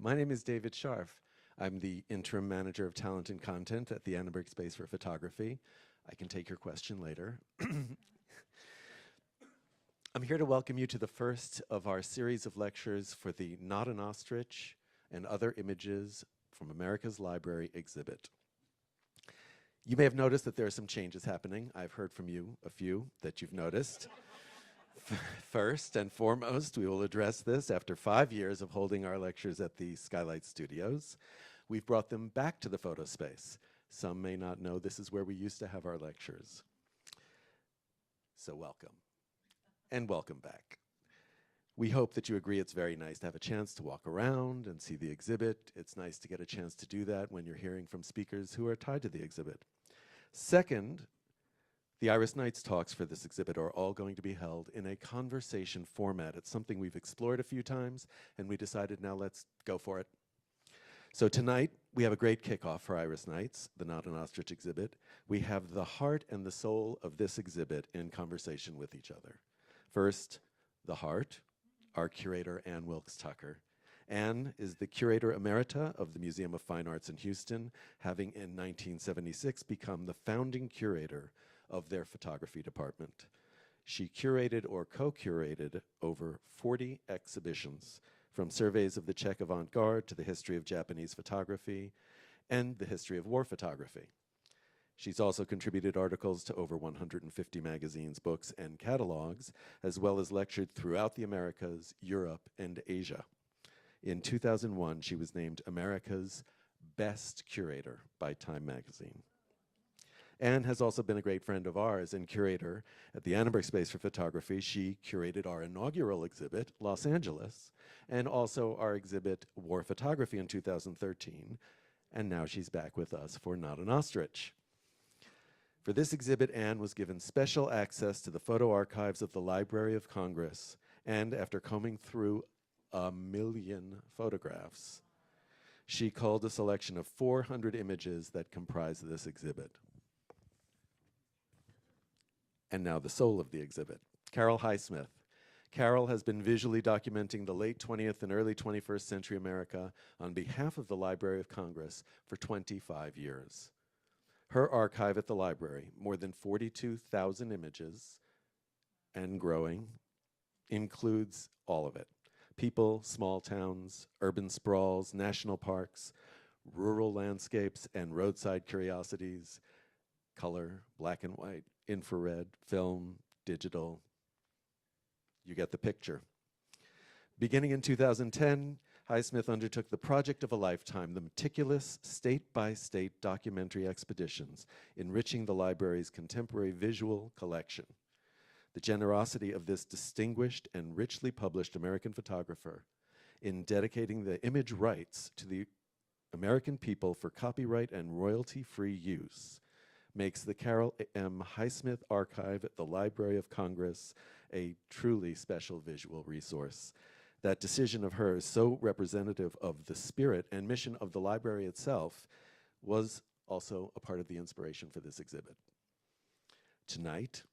My name is David Scharf. I'm the interim manager of talent and content at the Annenberg Space for Photography. I can take your question later. I'm here to welcome you to the first of our series of lectures for the Not an Ostrich and Other Images from America's Library exhibit. You may have noticed that there are some changes happening. I've heard from you a few that you've noticed. First and foremost, we will address this after 5 years of holding our lectures at the Skylight Studios. We've brought them back to the photo space. Some may not know this is where we used to have our lectures. So welcome, and welcome back. We hope that you agree it's very nice to have a chance to walk around and see the exhibit. It's nice to get a chance to do that when you're hearing from speakers who are tied to the exhibit. Second, the Iris Nights talks for this exhibit are all going to be held in a conversation format. It's something we've explored a few times, and we decided now let's go for it. So tonight, we have a great kickoff for Iris Nights, the Not an Ostrich exhibit. We have the heart and the soul of this exhibit in conversation with each other. First, the heart, our curator, Ann Wilkes Tucker. Ann is the curator emerita of the Museum of Fine Arts in Houston, having in 1976 become the founding curator of their photography department. She curated or co-curated over 40 exhibitions, from surveys of the Czech avant-garde to the history of Japanese photography and the history of war photography. She's also contributed articles to over 150 magazines, books, and catalogs, as well as lectured throughout the Americas, Europe, and Asia. In 2001, she was named America's Best Curator by Time magazine. Anne has also been a great friend of ours and curator at the Annenberg Space for Photography. She curated our inaugural exhibit, Los Angeles, and also our exhibit, War Photography, in 2013. And now she's back with us for Not an Ostrich. For this exhibit, Anne was given special access to the photo archives of the Library of Congress, and after combing through 1 million photographs, she culled a selection of 400 images that comprise this exhibit. And now the soul of the exhibit, Carol Highsmith. Carol has been visually documenting the late 20th and early 21st century America on behalf of the Library of Congress for 25 years. Her archive at the library, more than 42,000 images and growing, includes all of it. People, small towns, urban sprawls, national parks, rural landscapes, and roadside curiosities, color, black and white, infrared, film, digital. You get the picture. Beginning in 2010, Highsmith undertook the project of a lifetime, the meticulous state-by-state documentary expeditions, enriching the library's contemporary visual collection. The generosity of this distinguished and richly published American photographer in dedicating the image rights to the American people for copyright and royalty-free use makes the Carol M. Highsmith Archive at the Library of Congress a truly special visual resource. That decision of hers, so representative of the spirit and mission of the library itself, was also a part of the inspiration for this exhibit. Tonight,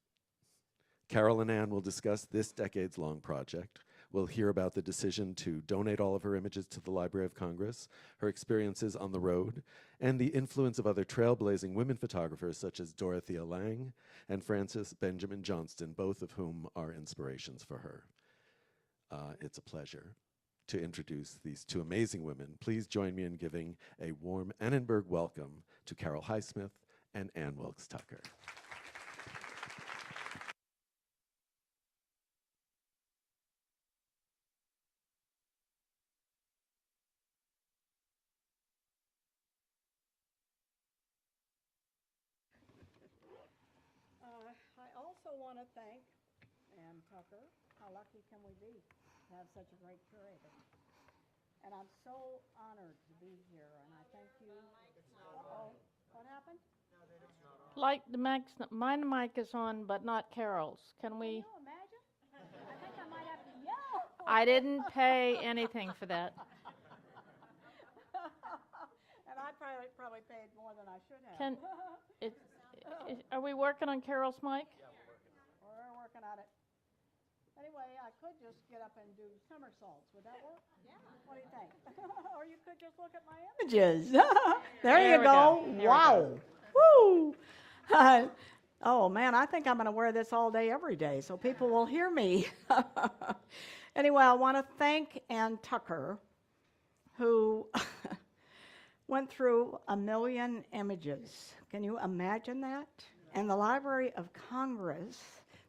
Carol and Ann will discuss this decades-long project. We'll hear about the decision to donate all of her images to the Library of Congress, her experiences on the road, and the influence of other trailblazing women photographers such as Dorothea Lange and Frances Benjamin Johnston, both of whom are inspirations for her. It's a pleasure to introduce these two amazing women. Please join me in giving a warm Annenberg welcome to Carol Highsmith and Ann Wilkes Tucker. I also want to thank Ann Tucker. How lucky can we be to have such a great curator? And I'm so honored to be here, and I thank you. Oh, what happened? Like my mic is on, but not Carol's. Can we? Can you imagine? I think I might have to yell. I didn't pay anything for that. And I probably paid more than I should have. Are we working on Carol's mic? We're working on it. Anyway, I could just get up and do somersaults. Would that work? Yeah. What do you think? Or you could just look at my images. There you go. Wow. Woo. Oh, man, I think I'm going to wear this all day, every day, so people will hear me. Anyway, I want to thank Ann Tucker, who went through 1 million images. Can you imagine that? And the Library of Congress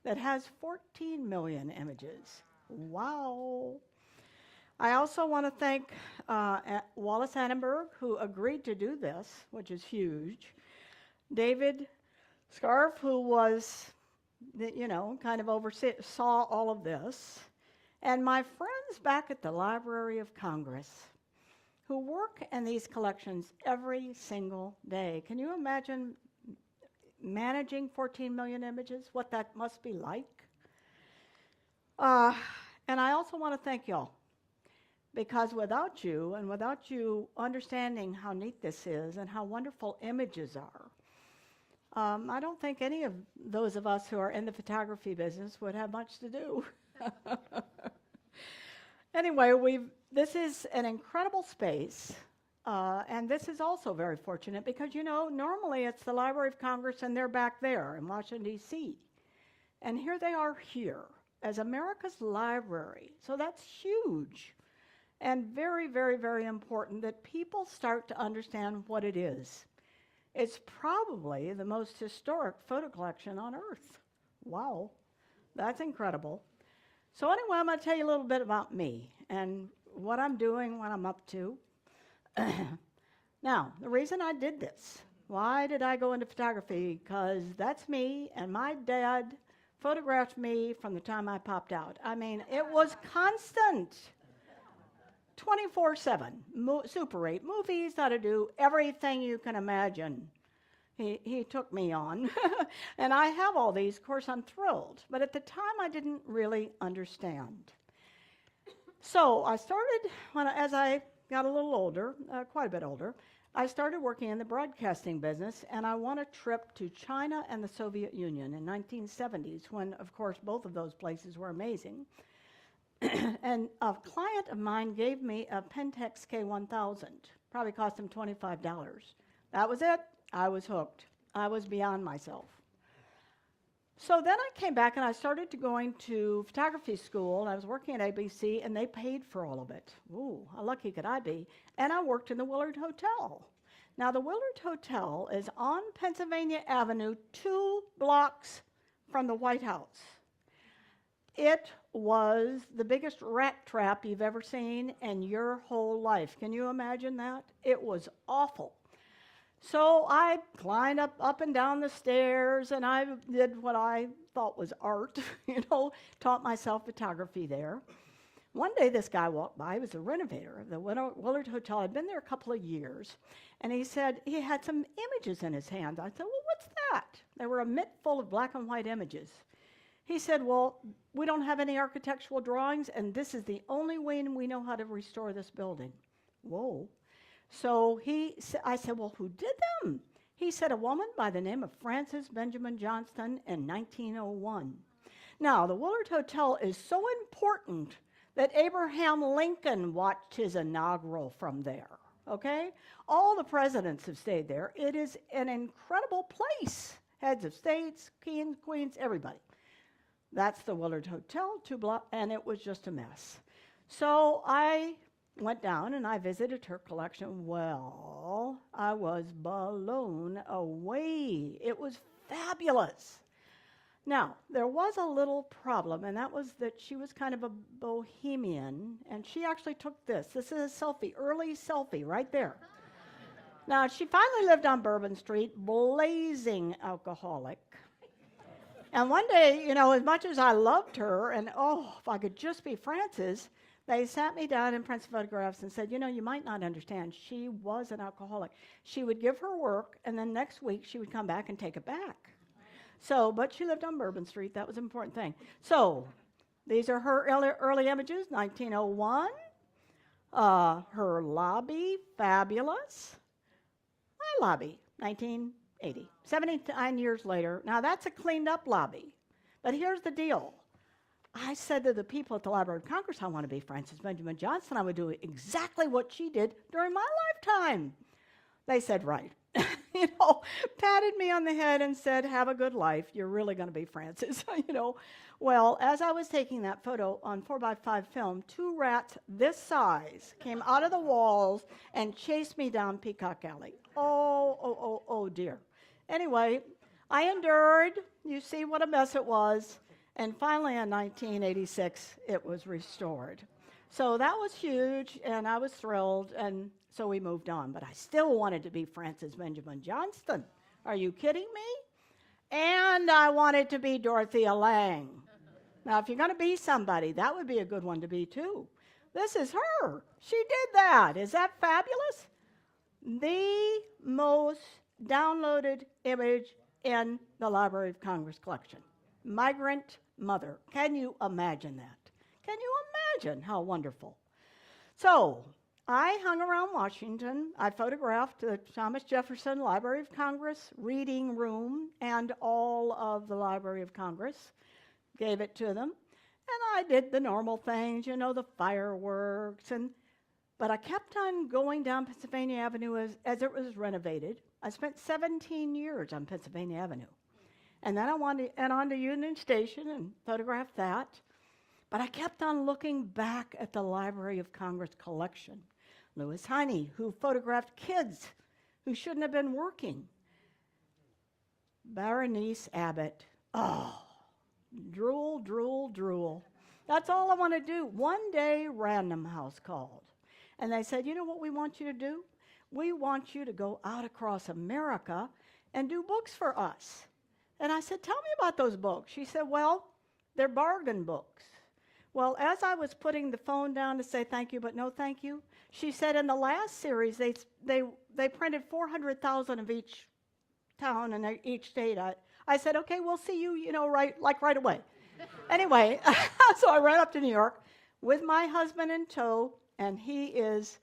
that has 14 million images. Wow. I also want to thank Wallace Annenberg, who agreed to do this, which is huge. David Scarf, who was, kind of oversaw all of this. And my friends back at the Library of Congress, who work in these collections every single day. Can you imagine managing 14 million images, what that must be like? And I also want to thank y'all, because without you, and without you understanding how neat this is and how wonderful images are, I don't think any of those of us who are in the photography business would have much to do. Anyway, this is an incredible space, and this is also very fortunate because, normally it's the Library of Congress and they're back there in Washington, D.C. And here they are here as America's library. So that's huge and very, very, very important that people start to understand what it is. It's probably the most historic photo collection on Earth. Wow, that's incredible. So anyway, I'm going to tell you a little bit about me and what I'm doing, what I'm up to. Now, the reason I did this, why did I go into photography? Because that's me, and my dad photographed me from the time I popped out. I mean, it was constant, 24/7, Super 8 movies, how to do everything you can imagine. He took me on, and I have all these. Of course, I'm thrilled, but at the time, I didn't really understand. So I started, as I got a little older, quite a bit older, I started working in the broadcasting business, and I won a trip to China and the Soviet Union in 1970s, when, of course, both of those places were amazing. And a client of mine gave me a Pentax K1000, probably cost him $25. That was it. I was hooked. I was beyond myself. So then I came back and I started going to photography school, and I was working at ABC, and they paid for all of it. Ooh, how lucky could I be? And I worked in the Willard Hotel. Now, the Willard Hotel is on Pennsylvania Avenue, 2 blocks from the White House. It was the biggest rat trap you've ever seen in your whole life. Can you imagine that? It was awful. So I climbed up and down the stairs, and I did what I thought was art, taught myself photography there. One day this guy walked by. He was the renovator of the Willard Hotel. I'd been there a couple of years, and he said he had some images in his hands. I said, well, what's that? They were a mitt full of black and white images. He said, well, we don't have any architectural drawings, and this is the only way we know how to restore this building. Whoa. So I said, well, who did them? He said, a woman by the name of Frances Benjamin Johnston in 1901. Now, the Willard Hotel is so important that Abraham Lincoln watched his inaugural from there, okay? All the presidents have stayed there. It is an incredible place. Heads of states, kings, queens, everybody. That's the Willard Hotel, 2 blocks, and it was just a mess. So I went down and I visited her collection. Well, I was blown away. It was fabulous. Now, there was a little problem, and that was that she was kind of a bohemian, and she actually took this. This is a selfie, early selfie right there. Now, she finally lived on Bourbon Street, blazing alcoholic. And one day, as much as I loved her, and if I could just be Frances, they sat me down in Prince Photographs and said, you might not understand, she was an alcoholic. She would give her work, and then next week she would come back and take it back. But she lived on Bourbon Street. That was an important thing. So these are her early images, 1901. Her lobby, fabulous. My lobby, 1980, 79 years later. Now, that's a cleaned up lobby. But here's the deal. I said to the people at the Library of Congress, I want to be Frances Benjamin Johnson. I would do exactly what she did during my lifetime. They said, right. Patted me on the head and said, have a good life. You're really going to be Frances, Well, as I was taking that photo on 4x5 film, 2 rats this size came out of the walls and chased me down Peacock Alley. Oh, dear. Anyway, I endured. You see what a mess it was. And finally, in 1986, it was restored. So that was huge, and I was thrilled, and so we moved on. But I still wanted to be Frances Benjamin Johnston. Are you kidding me? And I wanted to be Dorothea Lange. Now, if you're going to be somebody, that would be a good one to be, too. This is her. She did that. Is that fabulous? The most downloaded image in the Library of Congress collection. Migrant mother. Can you imagine that? Can you imagine how wonderful? So I hung around Washington. I photographed the Thomas Jefferson Library of Congress reading room and all of the Library of Congress. Gave it to them. And I did the normal things, the fireworks. But I kept on going down Pennsylvania Avenue as it was renovated. I spent 17 years on Pennsylvania Avenue. And then I went on to Union Station and photographed that. But I kept on looking back at the Library of Congress collection. Louis Heine, who photographed kids who shouldn't have been working. Berenice Abbott. Oh, drool, drool, drool. That's all I want to do. One day, Random House called. And they said, you know what we want you to do? We want you to go out across America and do books for us. And I said, tell me about those books. She said, well, they're bargain books. Well, as I was putting the phone down to say thank you, but no thank you, she said in the last series, they printed 400,000 of each town and each state. I said, okay, we'll see you, right away. Anyway, so I ran up to New York with my husband in tow, and he is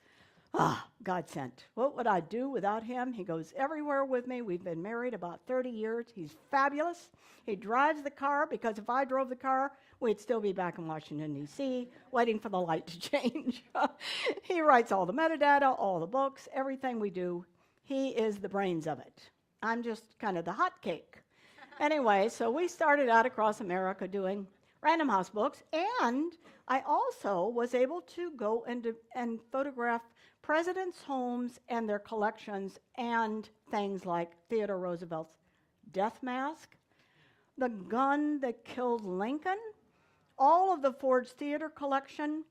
God sent. What would I do without him? He goes everywhere with me. We've been married about 30 years. He's fabulous. He drives the car, because if I drove the car, we'd still be back in Washington, D.C., waiting for the light to change. He writes all the metadata, all the books, everything we do. He is the brains of it. I'm just kind of the hot cake. Anyway, so we started out across America doing Random House books, and I also was able to go and photograph presidents' homes and their collections and things like Theodore Roosevelt's death mask, the gun that killed Lincoln, all of the Ford's Theater collection,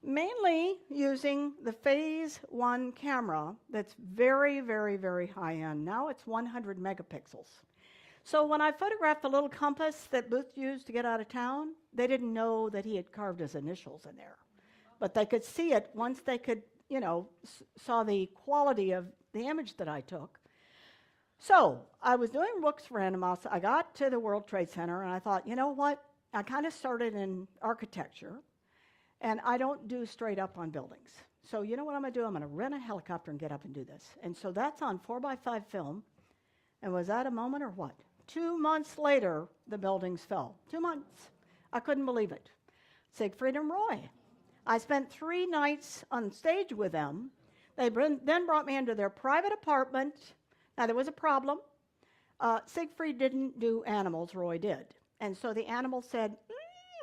mainly using the Phase 1 camera that's very, very, very high-end. Now it's 100 megapixels. So when I photographed the little compass that Booth used to get out of town, they didn't know that he had carved his initials in there. But they could see it once they could, saw the quality of the image that I took. So I was doing books for Random House. I got to the World Trade Center, and I thought, you know what? I kind of started in architecture, and I don't do straight up on buildings. So you know what I'm going to do? I'm going to rent a helicopter and get up and do this. And so that's on 4x5 film. And was that a moment or what? 2 months later, the buildings fell. 2 months. I couldn't believe it. Siegfried and Roy. I spent 3 nights on stage with them. They then brought me into their private apartment. Now, there was a problem. Siegfried didn't do animals, Roy did. And so the animal said,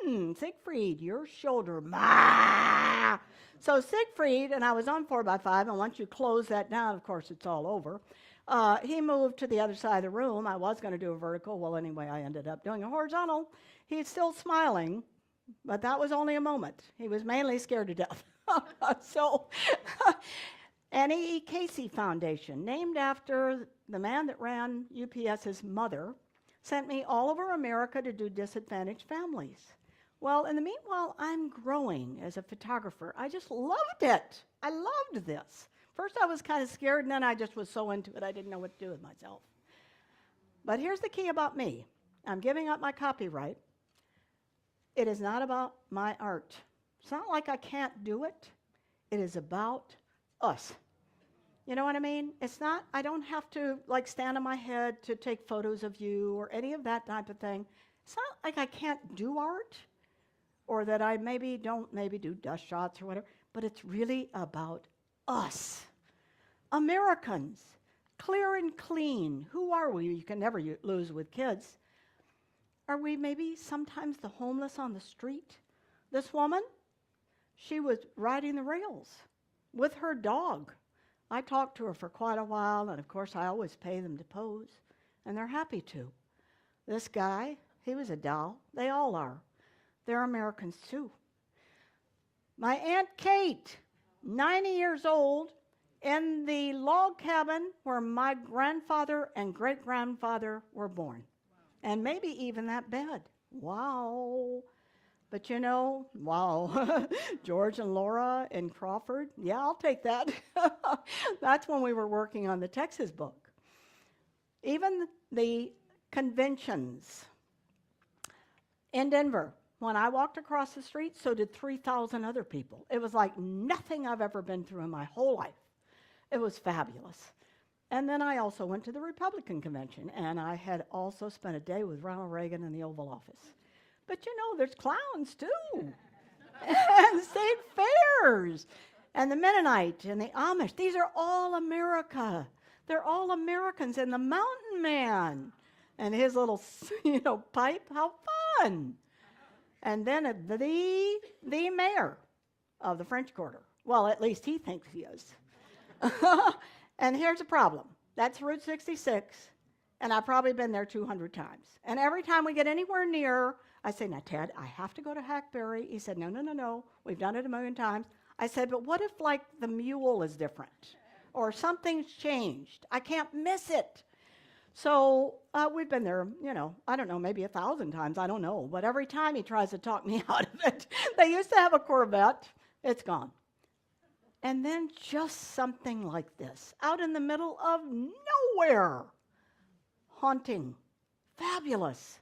Siegfried, your shoulder, ma. So Siegfried, and I was on 4x5, and once you close that down, of course, it's all over. He moved to the other side of the room. I was going to do a vertical. Well, anyway, I ended up doing a horizontal. He's still smiling, but that was only a moment. He was mainly scared to death. So, Annie E. Casey Foundation, named after the man that ran UPS's mother, sent me all over America to do disadvantaged families. Well, in the meanwhile, I'm growing as a photographer. I just loved it. I loved this. First, I was kind of scared, and then I just was so into it, I didn't know what to do with myself. But here's the key about me. I'm giving up my copyright. It is not about my art. It's not like I can't do it. It is about us. You know what I mean? It's not, I don't have to stand on my head to take photos of you or any of that type of thing. It's not like I can't do art. or that I maybe don't do dust shots or whatever, but it's really about us. Americans, clear and clean. Who are we? You can never lose with kids. Are we maybe sometimes the homeless on the street? This woman, she was riding the rails with her dog. I talked to her for quite a while, and of course I always pay them to pose, and they're happy to. This guy, he was a doll. They all are. They're Americans too. My Aunt Kate, 90 years old, in the log cabin where my grandfather and great-grandfather were born. Wow. And maybe even that bed. Wow. But you know, wow. George and Laura and Crawford, yeah, I'll take that. That's when we were working on the Texas book. Even the conventions in Denver, when I walked across the street, so did 3,000 other people. It was like nothing I've ever been through in my whole life. It was fabulous. And then I also went to the Republican convention, and I had also spent a day with Ronald Reagan in the Oval Office. But you know, there's clowns too, and state fairs, and the Mennonite, and the Amish. These are all America. They're all Americans, and the Mountain Man, and his little, pipe. How fun! And then the mayor of the French Quarter. Well, at least he thinks he is. And here's the problem. That's Route 66, and I've probably been there 200 times. And every time we get anywhere near, I say, now, Ted, I have to go to Hackberry. He said, no. We've done it a million times. I said, but what if, like, the mule is different? Or something's changed? I can't miss it. So we've been there, I don't know, maybe 1,000 times. I don't know. But every time he tries to talk me out of it. They used to have a Corvette. It's gone. And then just something like this, out in the middle of nowhere. Haunting. Fabulous.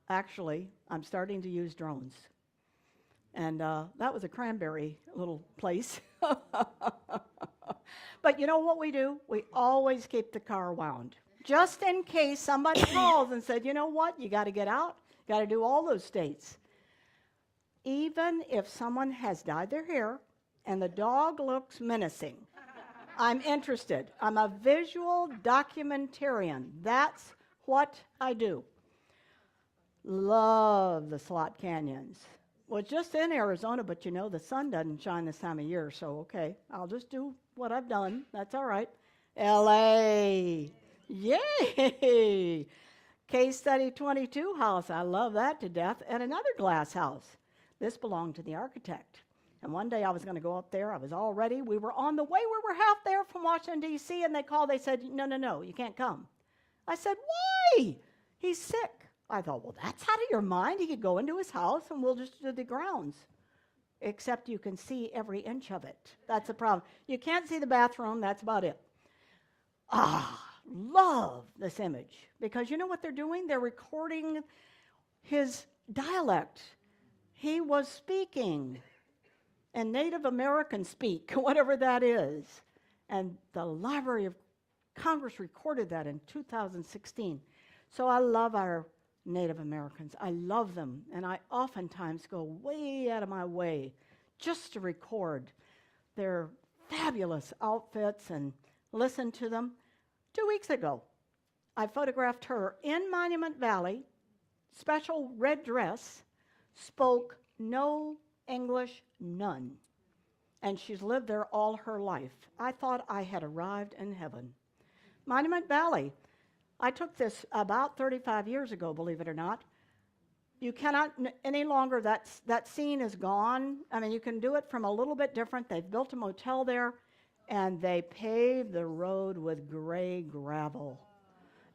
Actually, I'm starting to use drones. And that was a cranberry little place. But you know what we do? We always keep the car wound. Just in case somebody calls and said, you know what, you got to get out. You got to do all those states. Even if someone has dyed their hair and the dog looks menacing, I'm interested. I'm a visual documentarian. That's what I do. Love the slot canyons. Well, it's just in Arizona, but the sun doesn't shine this time of year, so okay, I'll just do what I've done. That's all right. L.A. Yay! Case Study 22 house. I love that to death. And another glass house. This belonged to the architect. And one day I was going to go up there. I was all ready. We were on the way. We were half there from Washington, D.C., and they called. They said, no, you can't come. I said, why? He's sick. I thought, well, that's out of your mind. He could go into his house, and we'll just do the grounds. Except you can see every inch of it. That's the problem. You can't see the bathroom. That's about it. Love this image. Because you know what they're doing? They're recording his dialect. He was speaking in Native American speak, whatever that is. And the Library of Congress recorded that in 2016. So I love our Native Americans. I love them. And I oftentimes go way out of my way just to record their fabulous outfits and listen to them. 2 weeks ago, I photographed her in Monument Valley, special red dress, spoke no English, none. And she's lived there all her life. I thought I had arrived in heaven. Monument Valley. I took this about 35 years ago, believe it or not. You cannot any longer, that scene is gone. I mean, you can do it from a little bit different. They've built a motel there, and they paved the road with gray gravel.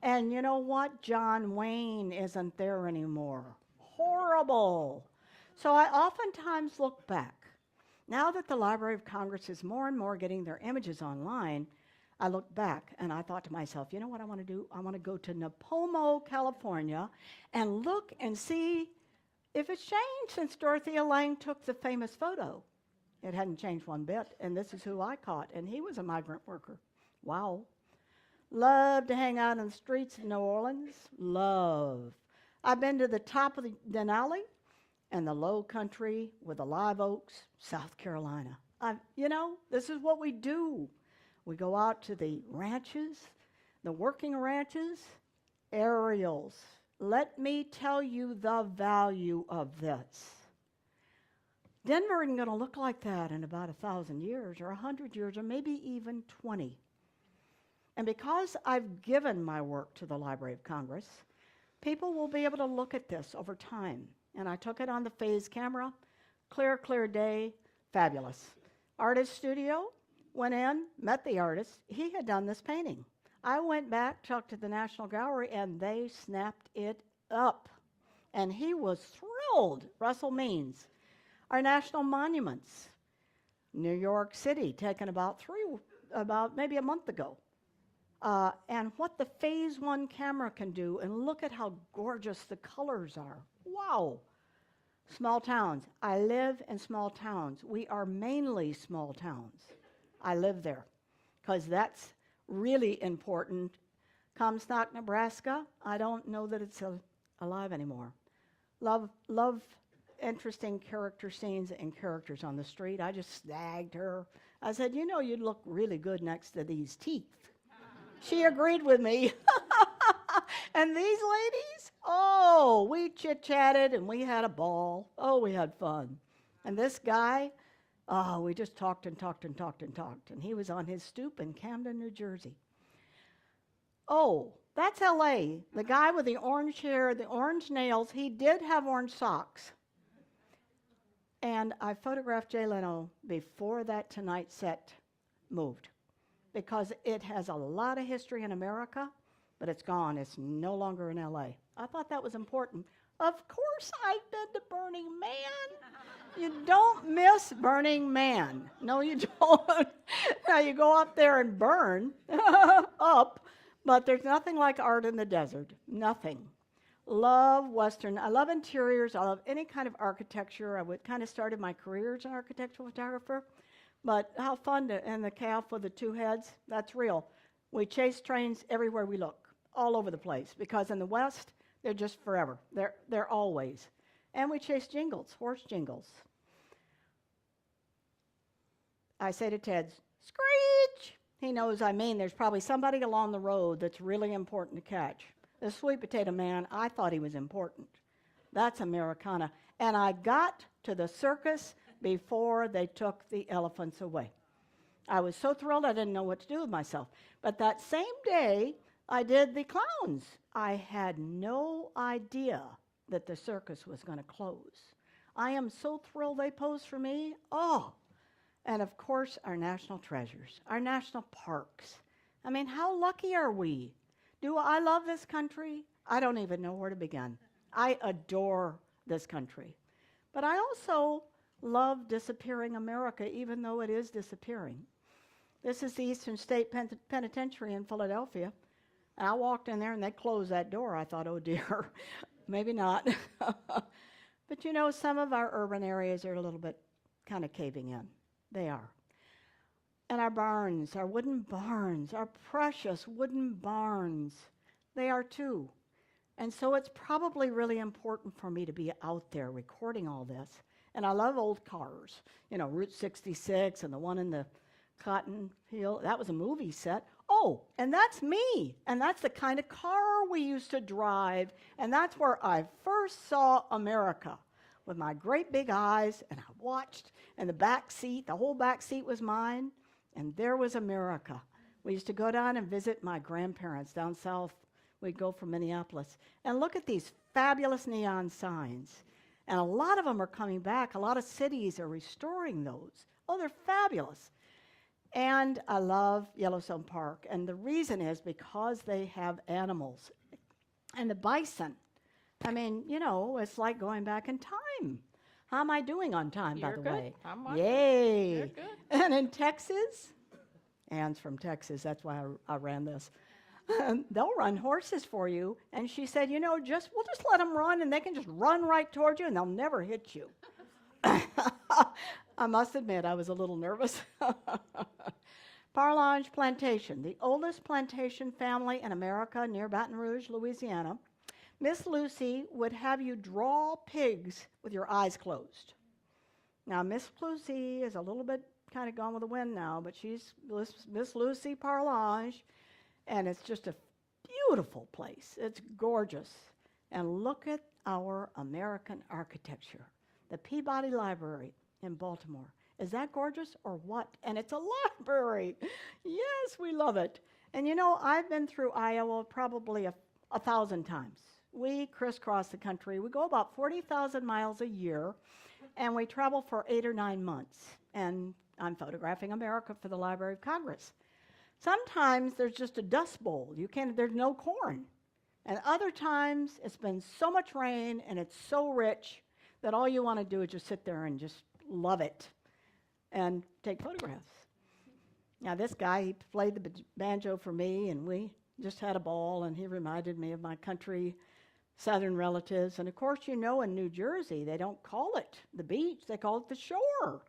And you know what? John Wayne isn't there anymore. Horrible. So I oftentimes look back. Now that the Library of Congress is more and more getting their images online, I look back and I thought to myself, you know what I want to do? I want to go to Napomo, California, and look and see if it's changed since Dorothea Lange took the famous photo. It hadn't changed one bit, and this is who I caught, and he was a migrant worker. Wow. Love to hang out in the streets of New Orleans. Love. I've been to the top of the Denali and the low country with the live oaks, South Carolina. This is what we do. We go out to the ranches, the working ranches, aerials. Let me tell you the value of this. Denver isn't going to look like that in about 1,000 years or 100 years or maybe even 20. And because I've given my work to the Library of Congress, people will be able to look at this over time. And I took it on the phase camera, clear day, fabulous. Artist studio, went in, met the artist. He had done this painting. I went back, talked to the National Gallery, and they snapped it up. And he was thrilled, Russell Means. Our national monuments, New York City, taken about maybe a month ago. And what the Phase 1 camera can do, and look at how gorgeous the colors are. Wow. Small towns. I live in small towns. We are mainly small towns. I live there because that's really important. Comstock, Nebraska, I don't know that it's alive anymore. Love interesting character scenes and characters on the street. I just snagged her. I said, you'd look really good next to these teeth. She agreed with me. And these ladies, we chit-chatted and we had a ball. We had fun. And this guy, we just talked and talked and talked and talked. And he was on his stoop in Camden, New Jersey. That's L.A. The guy with the orange hair, the orange nails, he did have orange socks. And I photographed Jay Leno before that Tonight set moved, because it has a lot of history in America, but it's gone. It's no longer in L.A. I thought that was important. Of course I've been to Burning Man. You don't miss Burning Man. No, you don't. Now you go up there and burn up, but there's nothing like art in the desert. Nothing. Love Western. I love interiors. I love any kind of architecture. I would kind of started my career as an architectural photographer. But how fun and the calf with the two heads, that's real. We chase trains everywhere we look, all over the place, because in the West, they're just forever. They're always. And we chase jingles, horse jingles. I say to Ted, screech! He knows I mean there's probably somebody along the road that's really important to catch. The sweet potato man, I thought he was important. That's Americana. And I got to the circus before they took the elephants away. I was so thrilled I didn't know what to do with myself. But that same day, I did the clowns. I had no idea that the circus was going to close. I am so thrilled they posed for me. And of course, our national treasures, our national parks. I mean, how lucky are we? Do I love this country? I don't even know where to begin. I adore this country. But I also love disappearing America, even though it is disappearing. This is the Eastern State Penitentiary in Philadelphia. And I walked in there and they closed that door. I thought, oh dear, maybe not. But some of our urban areas are a little bit kind of caving in. They are. And our barns, our wooden barns, our precious wooden barns, they are too. And so it's probably really important for me to be out there recording all this. And I love old cars, Route 66 and the one in the Cotton Hill. That was a movie set. And that's me. And that's the kind of car we used to drive. And that's where I first saw America with my great big eyes. And I watched, and the whole back seat was mine. And there was America. We used to go down and visit my grandparents down south. We'd go from Minneapolis. And look at these fabulous neon signs. And a lot of them are coming back. A lot of cities are restoring those. They're fabulous. And I love Yellowstone Park. And the reason is because they have animals. And the bison. I mean, it's like going back in time. How am I doing on time, by the way? I'm watching. Yay. You're good. And in Texas, Anne's from Texas, that's why I ran this. They'll run horses for you. And she said, we'll just let them run, and they can just run right towards you, and they'll never hit you. I must admit, I was a little nervous. Parlange Plantation, the oldest plantation family in America near Baton Rouge, Louisiana. Miss Lucy would have you draw pigs with your eyes closed. Now, Miss Lucy is a little bit kind of gone with the wind now, but she's Miss Lucy Parlage, and it's just a beautiful place. It's gorgeous. And look at our American architecture. The Peabody Library in Baltimore. Is that gorgeous or what? And it's a library. Yes, we love it. And you know, I've been through Iowa probably 1,000 times. We crisscross the country. We go about 40,000 miles a year, and we travel for 8 or 9 months. And I'm photographing America for the Library of Congress. Sometimes there's just a dust bowl. There's no corn. And other times it's been so much rain and it's so rich that all you want to do is just sit there and just love it and take photographs. Now this guy, he played the banjo for me, and we just had a ball, and he reminded me of my country southern relatives. And of course, you know, in New Jersey, they don't call it the beach, they call it the shore.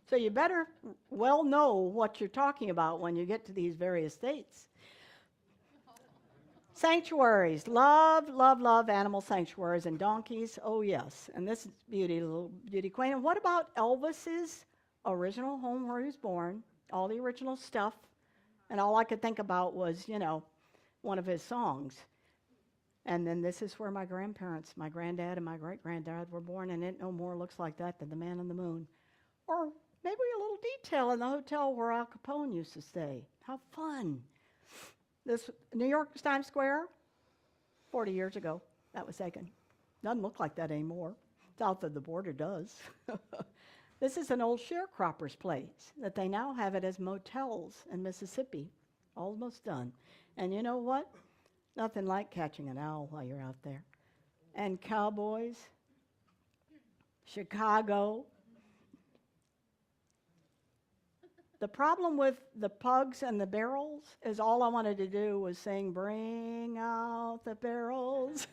So you better well know what you're talking about when you get to these various states. Sanctuaries. Love, love, love animal sanctuaries and donkeys. Oh, yes. And this is little beauty queen. And what about Elvis's original home where he was born? All the original stuff. And all I could think about was, you know, one of his songs. And then this is where my grandparents, my granddad and my great-granddad were born, and it no more looks like that than the Man on the Moon. Or maybe a little detail in the hotel where Al Capone used to stay. How fun. This New York Times Square, 40 years ago, that was taken. Doesn't look like that anymore. South of the border does. This is an old sharecropper's place that they now have it as motels in Mississippi. Almost done. And you know what? Nothing like catching an owl while you're out there. And cowboys, Chicago. The problem with the pugs and the barrels is all I wanted to do was sing, "Bring out the barrels,"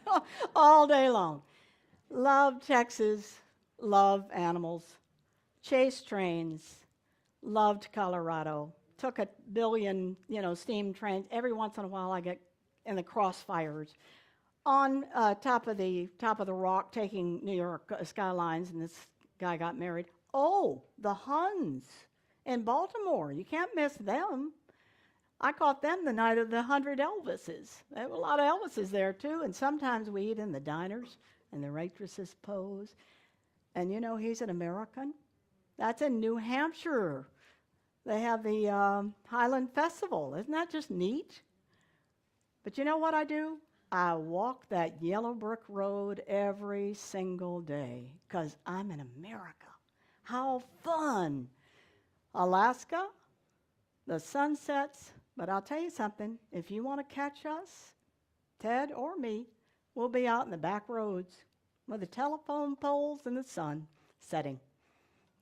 all day long. Love Texas, love animals. Chase trains, loved Colorado. Took 1 billion, steam trains. Every once in a while I get in the crossfires. On top of the rock, taking New York skylines, and this guy got married. Oh, the Huns in Baltimore. You can't miss them. I caught them the night of the 100 Elvises. There were a lot of Elvises there, too, and sometimes we eat in the diners, and the waitresses pose. And he's an American. That's in New Hampshire. They have the Highland Festival. Isn't that just neat? But you know what I do? I walk that yellow brick road every single day because I'm in America. How fun! Alaska, the sunsets. But I'll tell you something. If you want to catch us, Ted or me, we'll be out in the back roads with the telephone poles and the sun setting.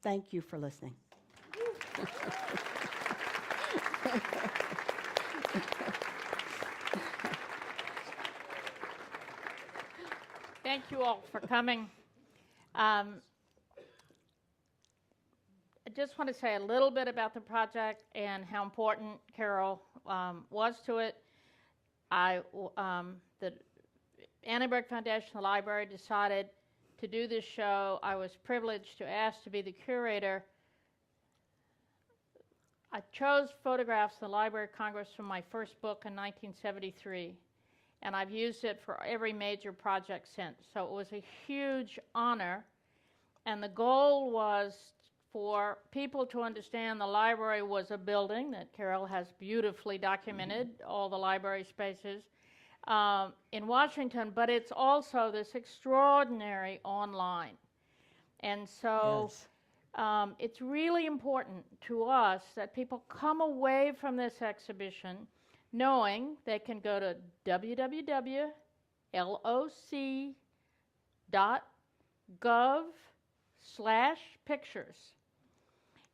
Thank you for listening. Thank you all for coming. I just want to say a little bit about the project and how important Carol was to it. The Annenberg Foundation, the library, decided to do this show. I was privileged to ask to be the curator. I chose photographs in the Library of Congress from my first book in 1973, and I've used it for every major project since. So it was a huge honor, and the goal was for people to understand the library was a building that Carol has beautifully documented, all the library spaces in Washington, but it's also this extraordinary online. And so it's really important to us that people come away from this exhibition knowing they can go to www.loc.gov/pictures.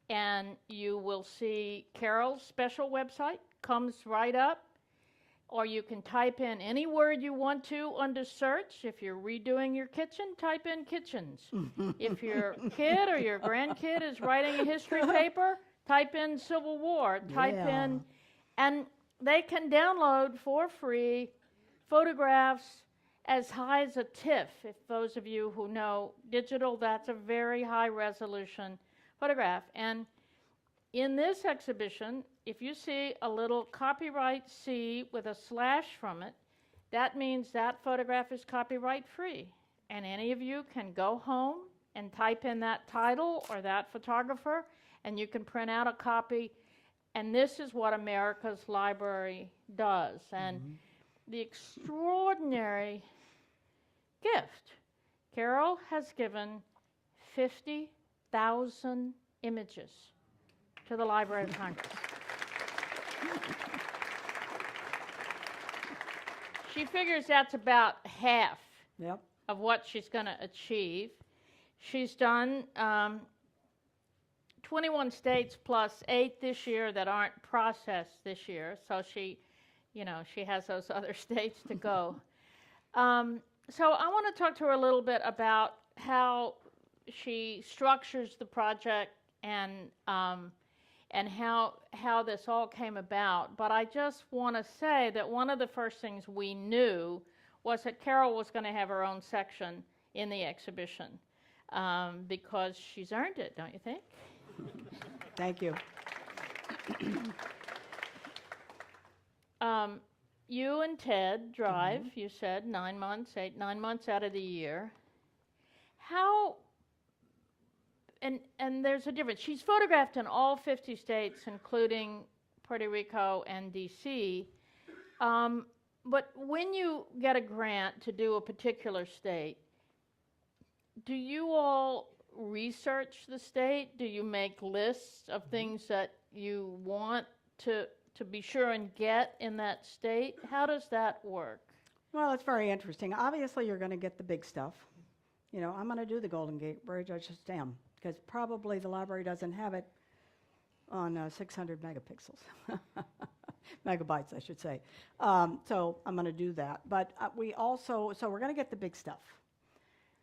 And you will see Carol's special website, comes right up. Or you can type in any word you want to under search. If you're redoing your kitchen, type in kitchens. If your kid or your grandkid is writing a history paper, type in Civil War. Type in, and they can download for free photographs as high as a TIFF. If those of you who know digital, that's a very high resolution photograph. And in this exhibition, if you see a little copyright C with a slash from it, that means that photograph is copyright free. And any of you can go home and type in that title or that photographer, and you can print out a copy. And this is what America's Library does. And the extraordinary gift, Carol has given 50,000 images to the Library of Congress. She figures that's about half of what she's going to achieve. She's done 21 states plus 8 this year that aren't processed this year, so she has those other states to go. So I want to talk to her a little bit about how she structures the project and how this all came about. But I just want to say that one of the first things we knew was that Carol was going to have her own section in the exhibition because she's earned it, don't you think? Thank you. You and Ted drive, you said, 9 months out of the year. How, and there's a difference. She's photographed in all 50 states, including Puerto Rico and D.C., but when you get a grant to do a particular state, do you all research the state? Do you make lists of things that you want to be sure and get in that state? How does that work? Well, it's very interesting. Obviously, you're going to get the big stuff. You know, I'm going to do the Golden Gate Bridge. I just am, because probably the library doesn't have it on 600 megapixels. Megabytes, I should say. So I'm going to do that. But we're going to get the big stuff.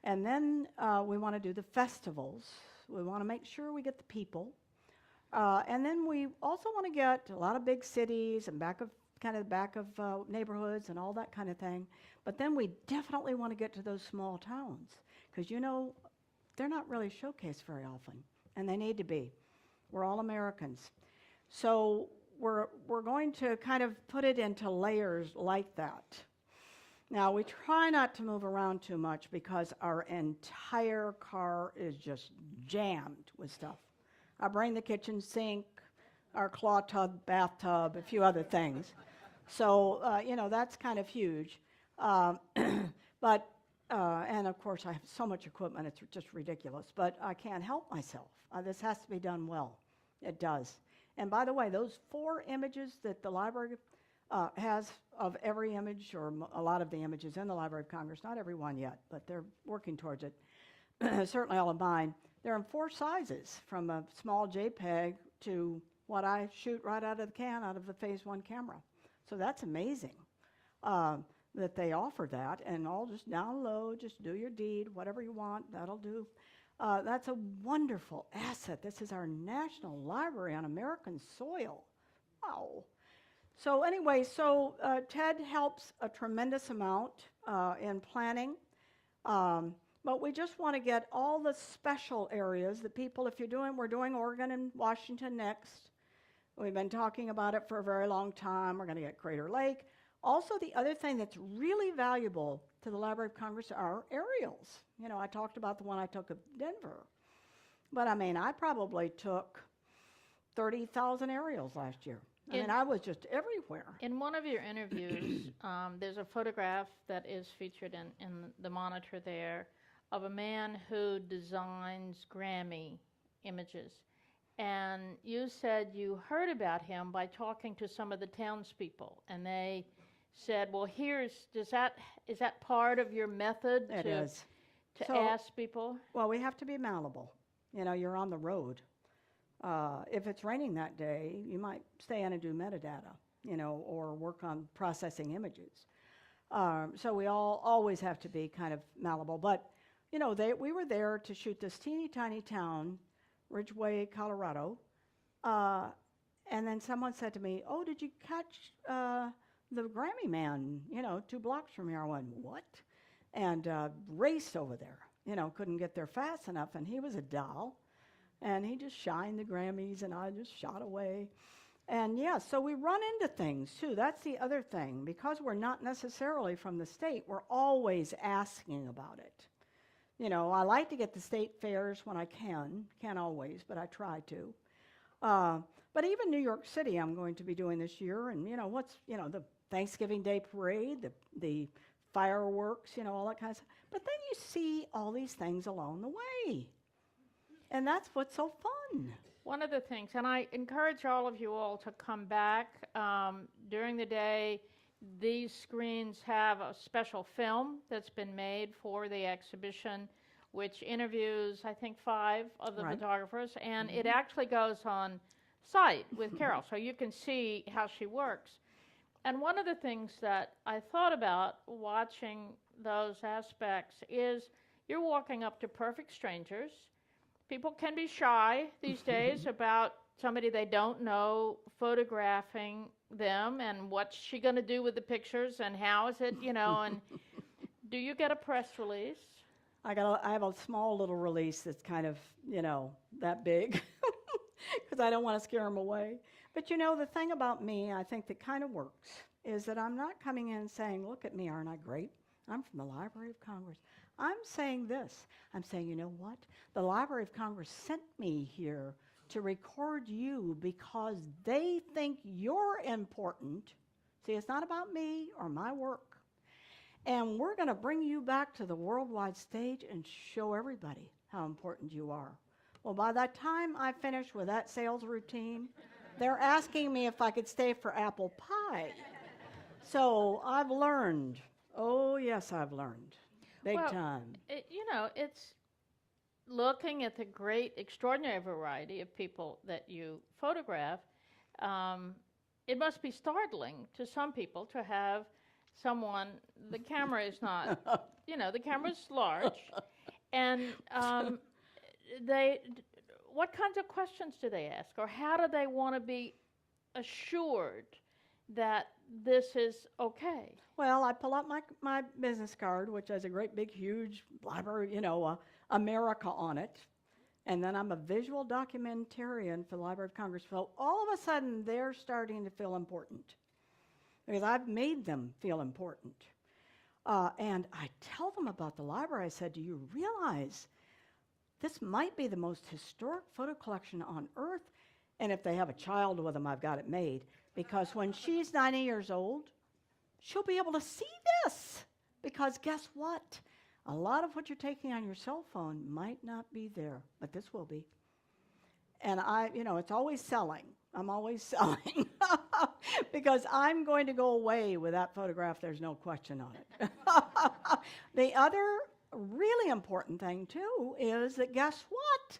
And then we want to do the festivals. We want to make sure we get the people. And then we also want to get a lot of big cities and back of neighborhoods and all that kind of thing. But then we definitely want to get to those small towns because, you know, they're not really showcased very often, and they need to be. We're all Americans. So we're going to kind of put it into layers like that. Now, we try not to move around too much because our entire car is just jammed with stuff. I bring the kitchen sink, our claw tub, bathtub, a few other things. So, you know, that's kind of huge. And of course, I have so much equipment, it's just ridiculous. But I can't help myself. This has to be done well. It does. And by the way, those 4 images that the library has of every image, or a lot of the images in the Library of Congress, not every one yet, but they're working towards it, certainly all of mine, they're in 4 sizes, from a small JPEG to what I shoot right out of the can, out of the Phase 1 camera. So that's amazing that they offer that, and all just download, just do your deed, whatever you want, that'll do. That's a wonderful asset. This is our national library on American soil. Wow. So anyway, Ted helps a tremendous amount in planning. But we just want to get all the special areas that people, we're doing Oregon and Washington next. We've been talking about it for a very long time. We're going to get Crater Lake. Also, the other thing that's really valuable to the Library of Congress are aerials. You know, I talked about the one I took of Denver. But I mean, I probably took 30,000 aerials last year. I mean, I was just everywhere. In one of your interviews, there's a photograph that is featured in the monitor there of a man who designs Grammy images. And you said you heard about him by talking to some of the townspeople, and they said, well, is that part of your method to ask people? Well, we have to be malleable. You know, you're on the road. If it's raining that day, you might stay in and do metadata, you know, or work on processing images. So we always have to be kind of malleable. But, you know, we were there to shoot this teeny tiny town, Ridgway, Colorado. And then someone said to me, oh, did you catch the Grammy man, you know, 2 blocks from here? I went, what? and raced over there. Couldn't get there fast enough, and he was a doll. And he just shined the Grammys, and I just shot away. And yeah, so we run into things too. That's the other thing. Because we're not necessarily from the state, we're always asking about it. I like to get the state fairs when I can. Can't always, but I try to. But even New York City, I'm going to be doing this year. And the Thanksgiving Day parade, the fireworks, all that kind of stuff. But then you see all these things along the way. And that's what's so fun. One of the things, and I encourage all of you all to come back during the day. These screens have a special film that's been made for the exhibition, which interviews, I think, 5 of the photographers, and it actually goes on site with Carol, so you can see how she works. And one of the things that I thought about watching those aspects is you're walking up to perfect strangers. People can be shy these days about somebody they don't know photographing them, and what's she going to do with the pictures, and how is it, and do you get a press release? I have a small little release that's kind of, that big, because I don't want to scare them away. But the thing about me, I think that kind of works, is that I'm not coming in saying, look at me, aren't I great? I'm from the Library of Congress. I'm saying this. I'm saying, you know what? The Library of Congress sent me here to record you because they think you're important. See, it's not about me or my work. And we're going to bring you back to the worldwide stage and show everybody how important you are. Well, by that time I finish with that sales routine, they're asking me if I could stay for apple pie. So I've learned. Oh, yes, I've learned. Big time. It's looking at the great, extraordinary variety of people that you photograph. It must be startling to some people to have someone, the camera is not, the camera's large, and what kinds of questions do they ask, or how do they want to be assured that this is okay? Well, I pull out my business card, which has a great big huge library, America on it. And then I'm a visual documentarian for the Library of Congress. So all of a sudden, they're starting to feel important because I've made them feel important. And I tell them about the library. I said, do you realize this might be the most historic photo collection on earth? And if they have a child with them, I've got it made. Because when she's 90 years old, she'll be able to see this. Because guess what? A lot of what you're taking on your cell phone might not be there, but this will be. And it's always selling. I'm always selling. Because I'm going to go away with that photograph, there's no question on it. The other really important thing, too, is that guess what?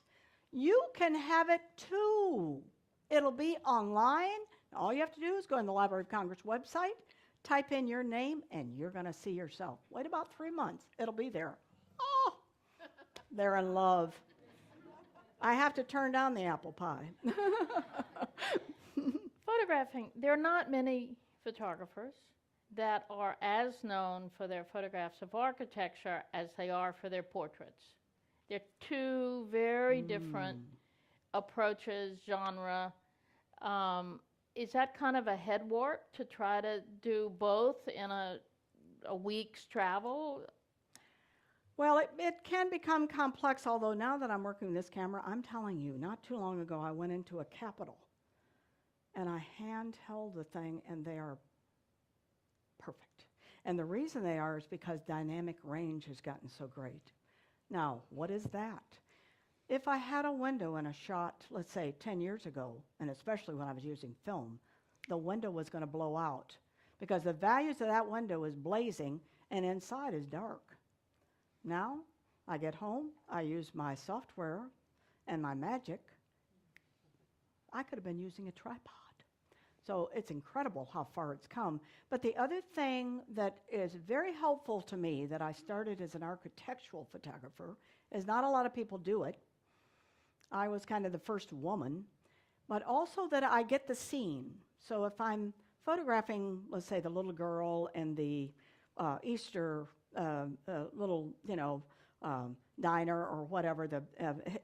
You can have it, too. It'll be online. All you have to do is go on the Library of Congress website, type in your name, and you're going to see yourself. Wait about 3 months. It'll be there. Oh, they're in love. I have to turn down the apple pie. Photographing, there are not many photographers that are as known for their photographs of architecture as they are for their portraits. They're two very different approaches, genre. Is that kind of a head work to try to do both in a week's travel? Well, it can become complex, although now that I'm working with this camera, I'm telling you, not too long ago, I went into a Capitol, and I hand-held the thing, and they are perfect. And the reason they are is because dynamic range has gotten so great. Now, what is that? If I had a window in a shot, let's say 10 years ago, and especially when I was using film, the window was going to blow out because the values of that window is blazing and inside is dark. Now, I get home, I use my software and my magic. I could have been using a tripod. So it's incredible how far it's come. But the other thing that is very helpful to me that I started as an architectural photographer is not a lot of people do it. I was kind of the first woman, but also that I get the scene. So if I'm photographing, let's say, the little girl in the Easter little, diner or whatever,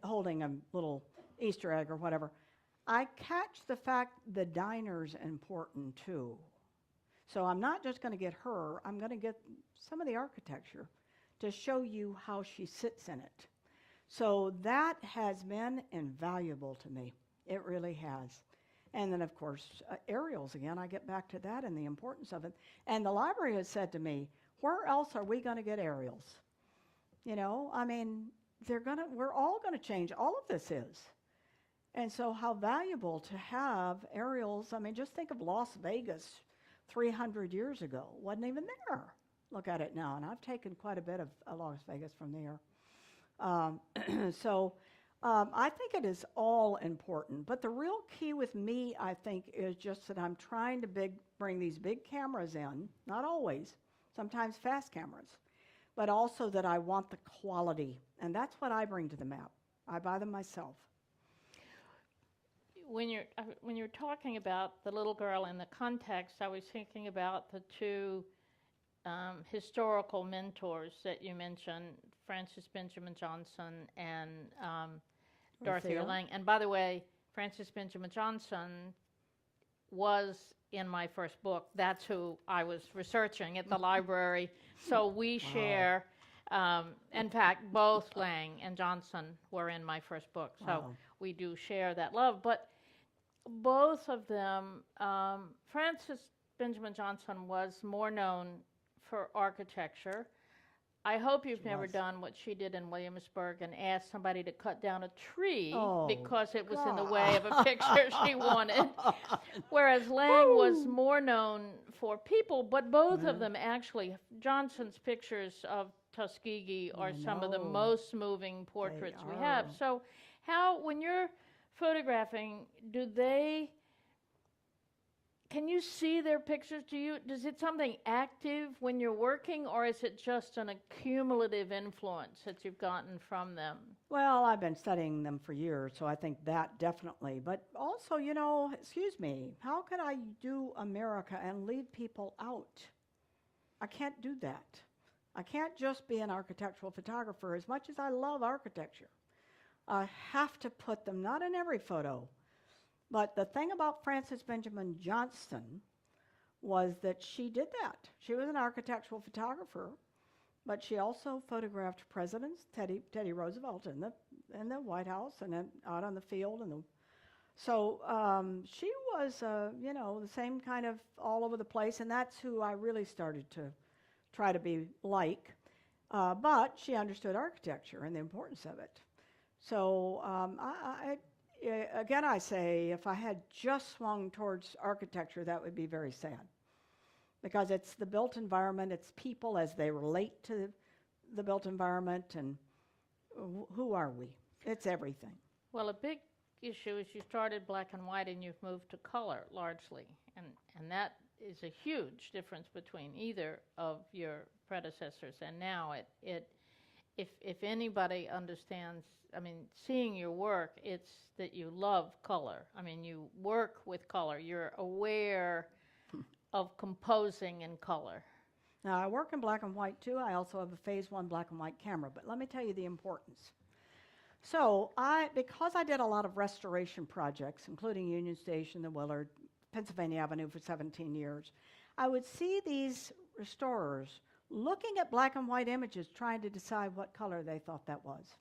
holding a little Easter egg or whatever. I catch the fact the diner's important too. So I'm not just going to get her, I'm going to get some of the architecture to show you how she sits in it. So that has been invaluable to me. It really has. And then, of course, aerials again. I get back to that and the importance of it. And the library has said to me, where else are we going to get aerials? We're all going to change. All of this is. And so how valuable to have aerials. Just think of Las Vegas 300 years ago. Wasn't even there. Look at it now. And I've taken quite a bit of Las Vegas from there. I think it is all important. But the real key with me, I think, is just that I'm trying to bring these big cameras in. Not always. Sometimes fast cameras. But also that I want the quality. And that's what I bring to the map. I buy them myself. When you're talking about the little girl in the context, I was thinking about the two historical mentors that you mentioned, Francis Benjamin Johnson and Dorothy Lang. And by the way, Francis Benjamin Johnson was in my first book. That's who I was researching at the library. So we share, in fact, both Lang and Johnson were in my first book. So we do share that love. But both of them, Francis Benjamin Johnson was more known for architecture. I hope you've never done what she did in Williamsburg and asked somebody to cut down a tree because it was in the way of a picture she wanted. Whereas Lang was more known for people, but both of them actually, Johnson's pictures of Tuskegee are some of the most moving portraits we have. So how, when you're photographing, can you see their pictures? Is it something active when you're working, or is it just an accumulative influence that you've gotten from them? Well, I've been studying them for years, so I think that definitely. But also, excuse me, how could I do America and leave people out? I can't do that. I can't just be an architectural photographer. As much as I love architecture, I have to put them, not in every photo, but the thing about Frances Benjamin Johnson was that she did that. She was an architectural photographer, but she also photographed presidents, Teddy Roosevelt in the White House and then out on the field. So she was, the same kind of all over the place, and that's who I really started to try to be like. But she understood architecture and the importance of it. So again, I say, if I had just swung towards architecture, that would be very sad. Because it's the built environment, it's people as they relate to the built environment, and who are we? It's everything. Well, a big issue is you started black and white and you've moved to color largely. And that is a huge difference between either of your predecessors. And now if anybody understands, seeing your work, it's that you love color. You work with color. You're aware of composing in color. Now, I work in black and white, too. I also have a Phase 1 black and white camera. But let me tell you the importance. So because I did a lot of restoration projects, including Union Station, the Willard, Pennsylvania Avenue for 17 years, I would see these restorers looking at black and white images, trying to decide what color they thought that was.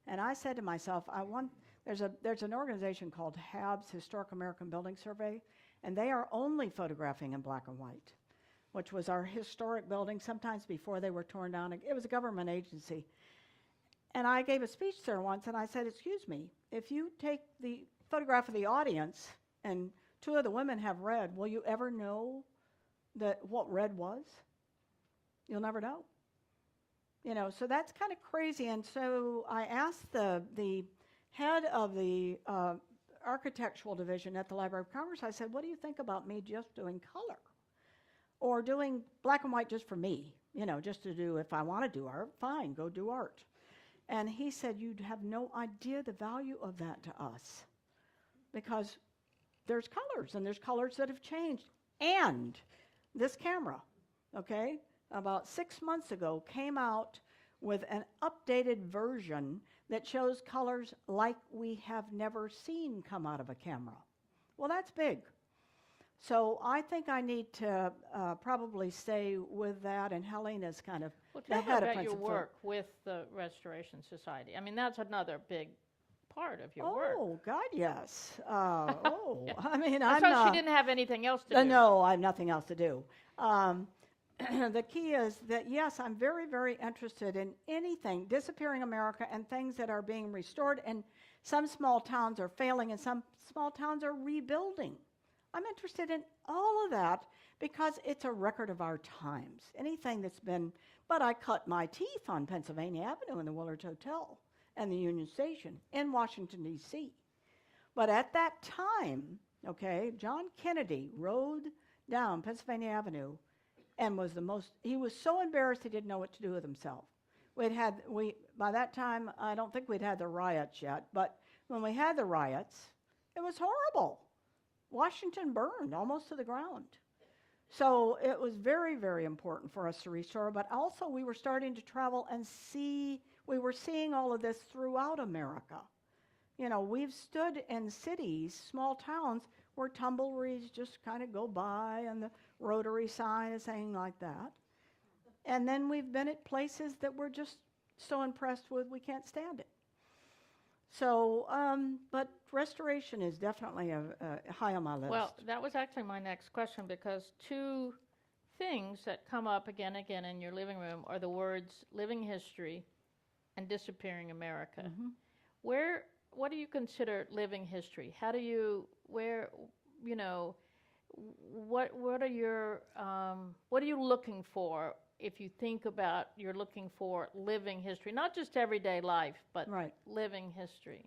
And I said to myself, there's an organization called HAB's, Historic American Building Survey, and they are only photographing in black and white, which was our historic buildings, sometimes before they were torn down. It was a government agency. And I gave a speech there once, and I said, excuse me, if you take the photograph of the audience and two of the women have red, will you ever know what red was? You'll never know. So that's kind of crazy. And so I asked the head of the architectural division at the Library of Congress, I said, what do you think about me just doing color? Or doing black and white just for me, just to do, if I want to do art, fine, go do art. And he said, you'd have no idea the value of that to us. Because there's colors, and there's colors that have changed. And this camera, okay? about 6 months ago, came out with an updated version that shows colors like we have never seen come out of a camera. Well, that's big. So I think I need to probably stay with that, and Helena's kind of Well, the tell me head of about your Principal. work with the Restoration Society. I mean, that's another big part of your work. Oh, God, yes. I mean, I I'm suppose not. she didn't have anything else to do. No, I have nothing else to do. The key is that, yes, I'm very, very interested in anything, disappearing America and things that are being restored. And some small towns are failing and some small towns are rebuilding. I'm interested in all of that because it's a record of our times. Anything that's been, but I cut my teeth on Pennsylvania Avenue in the Willard Hotel and the Union Station in Washington, D.C. But at that time, okay, John Kennedy rode down Pennsylvania Avenue and he was so embarrassed he didn't know what to do with himself. By that time, I don't think we'd had the riots yet, but when we had the riots, it was horrible. Washington burned almost to the ground. So it was very, very important for us to restore, but also we were starting to travel and we were seeing all of this throughout America. You know, we've stood in cities, small towns, where tumbleweeds just kind of go by and the Rotary sign is hanging like that. And then we've been at places that we're just so impressed with we can't stand it. So, but restoration is definitely high on my list. Well, that was actually my next question, because two things that come up again and again in your living room are the words living history and disappearing America. Mm-hmm. What do you consider living history? How do you, what are your, what are you looking for if you think about you're looking for living history, not just everyday life, but Right. living history?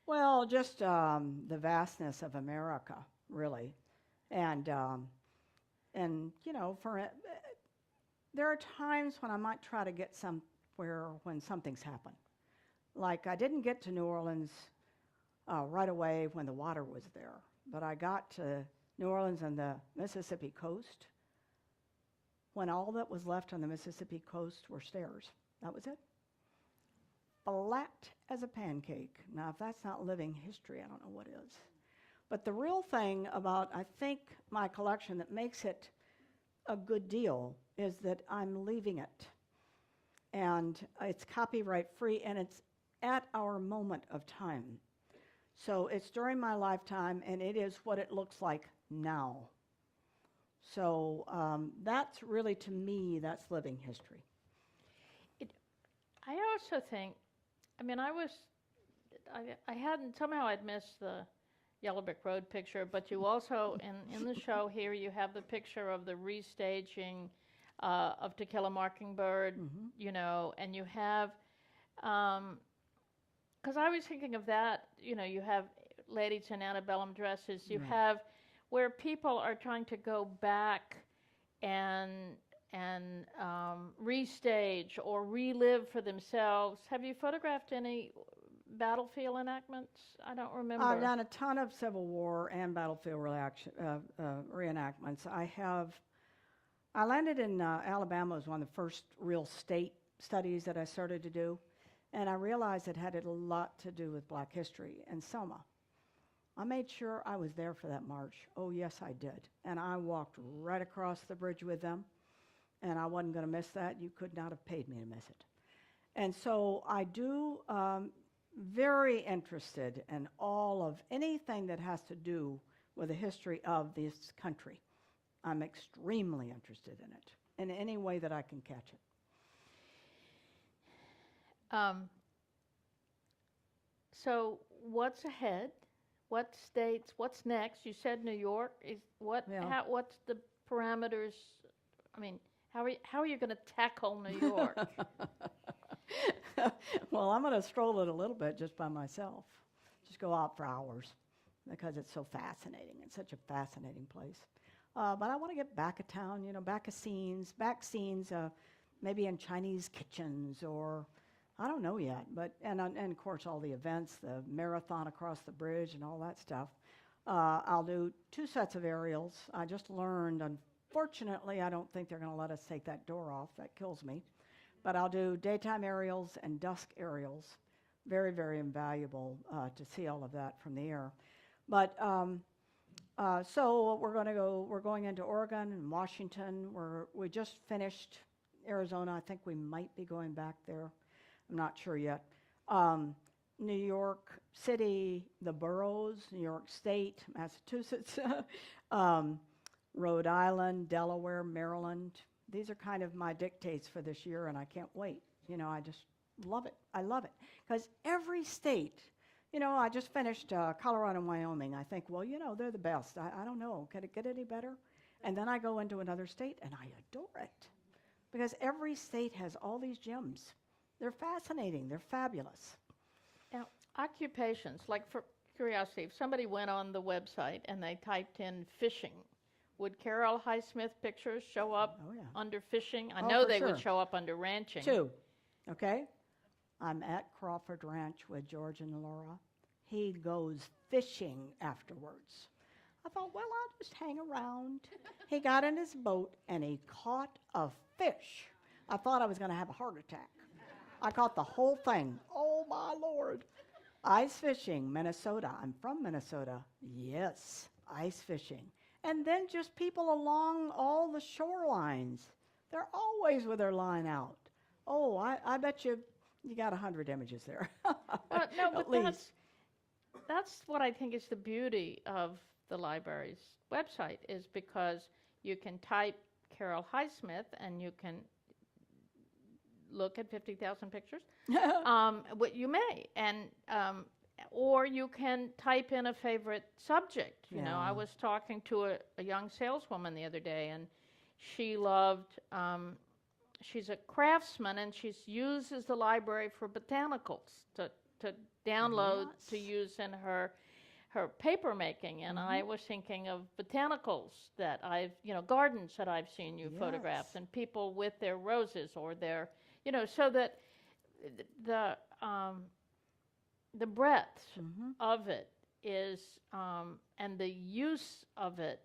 Well, just the vastness of America, really. And you know, there are times when I might try to get somewhere when something's happened. Like I didn't get to New Orleans right away when the water was there, but I got to New Orleans and the Mississippi coast when all that was left on the Mississippi coast were stairs. That was it. Flat as a pancake. Now, if that's not living history, I don't know what is. But the real thing about, I think, my collection that makes it a good deal is that I'm leaving it. And it's copyright free, and it's at our moment of time. So it's during my lifetime, and it is what it looks like now. So that's really, to me, that's living history. I also think, I mean, I hadn't, somehow I'd missed the Yellow Brick Road picture, but you also, in the show here, you have the picture of the restaging of To Kill a Mockingbird, Mm-hmm. you know, and you have, because I was thinking of that, you know, you have ladies in antebellum dresses, you Right. have where people are trying to go back and restage or relive for themselves. Have you photographed any battlefield enactments? I don't remember. I've done a ton of Civil War and battlefield reenactments. I landed in Alabama as one of the first real state studies that I started to do, and I realized it had a lot to do with Black history and Selma. I made sure I was there for that march. Oh, yes, I did. And I walked right across the bridge with them, and I wasn't going to miss that. You could not have paid me to miss it. And so I do very interested in all of anything that has to do with the history of this country. I'm extremely interested in it, in any way that I can catch it. So what's ahead? What states? What's next? You said New York. What's the parameters? I mean, how are you going to tackle New York? Well, I'm going to stroll it a little bit just by myself. Just go out for hours because it's so fascinating. It's such a fascinating place. But I want to get back of town, you know, back scenes, maybe in Chinese kitchens or I don't know yet. But and of course all the events, the marathon across the bridge and all that stuff. I'll do 2 sets of aerials. I just learned, Unfortunately, I don't think they're going to let us take that door off. That kills me. But I'll do daytime aerials and dusk aerials. Very, very invaluable to see all of that from the air. But so we're going into Oregon and Washington. We just finished Arizona. I think we might be going back there. I'm not sure yet. New York City, the boroughs, New York State, Massachusetts, Rhode Island, Delaware, Maryland. These are kind of my dictates for this year, and I can't wait. You know, I just love it. I love it. Because every state, you know, I just finished Colorado and Wyoming. I think, well, you know, they're the best. I don't know. Could it get any better? And then I go into another state, and I adore it. Because every state has all these gems. They're fascinating. They're fabulous. Now, occupations, like for curiosity, if somebody went on the website and they typed in fishing, would Carol Highsmith pictures show up under fishing? I know they would show up under ranching. Two, okay? I'm at Crawford Ranch with George and Laura. He goes fishing afterwards. I thought, well, I'll just hang around. He got in his boat and he caught a fish. I thought I was going to have a heart attack. I caught the whole thing. Oh, my Lord. Ice fishing, Minnesota. I'm from Minnesota. Yes, ice fishing. And then just people along all the shorelines. They're always with their line out. Oh, I bet you got 100 images there. No, but that's what I think is the beauty of the library's website, is because you can type Carol Highsmith and you can look at 50,000 pictures. What you may, and or you can type in a favorite subject. You know, I was talking to a young saleswoman the other day, and she loved. She's a craftsman, and she uses the library for botanicals to download to use in her paper making. And I was thinking of botanicals that gardens that I've seen you photograph, and people with their roses or their, so that the breadth of it is, and the use of it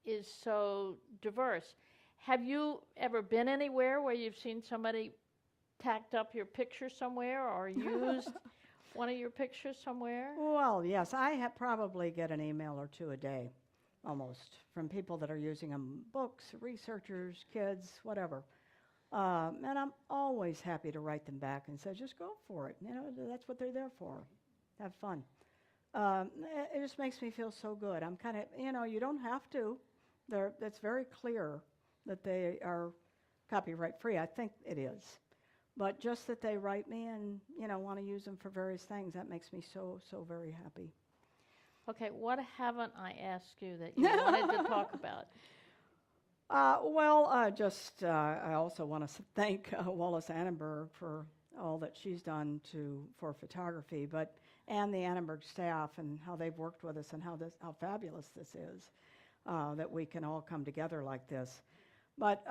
is so diverse. Have you ever been anywhere where you've seen somebody tacked up your picture somewhere or used one of your pictures somewhere? Well, yes. I probably get an email or two a day, almost, from people that are using them, books, researchers, kids, whatever. And I'm always happy to write them back and say, just go for it. That's what they're there for. Have fun. It just makes me feel so good. I'm kind of, you don't have to. It's very clear that they are copyright free. I think it is. But just that they write me and, want to use them for various things, that makes me so, so very happy. Okay, what haven't I asked you that you wanted to talk about? I also want to thank Wallace Annenberg for all that she's done for photography, and the Annenberg staff and how they've worked with us and how fabulous this is, that we can all come together like this. But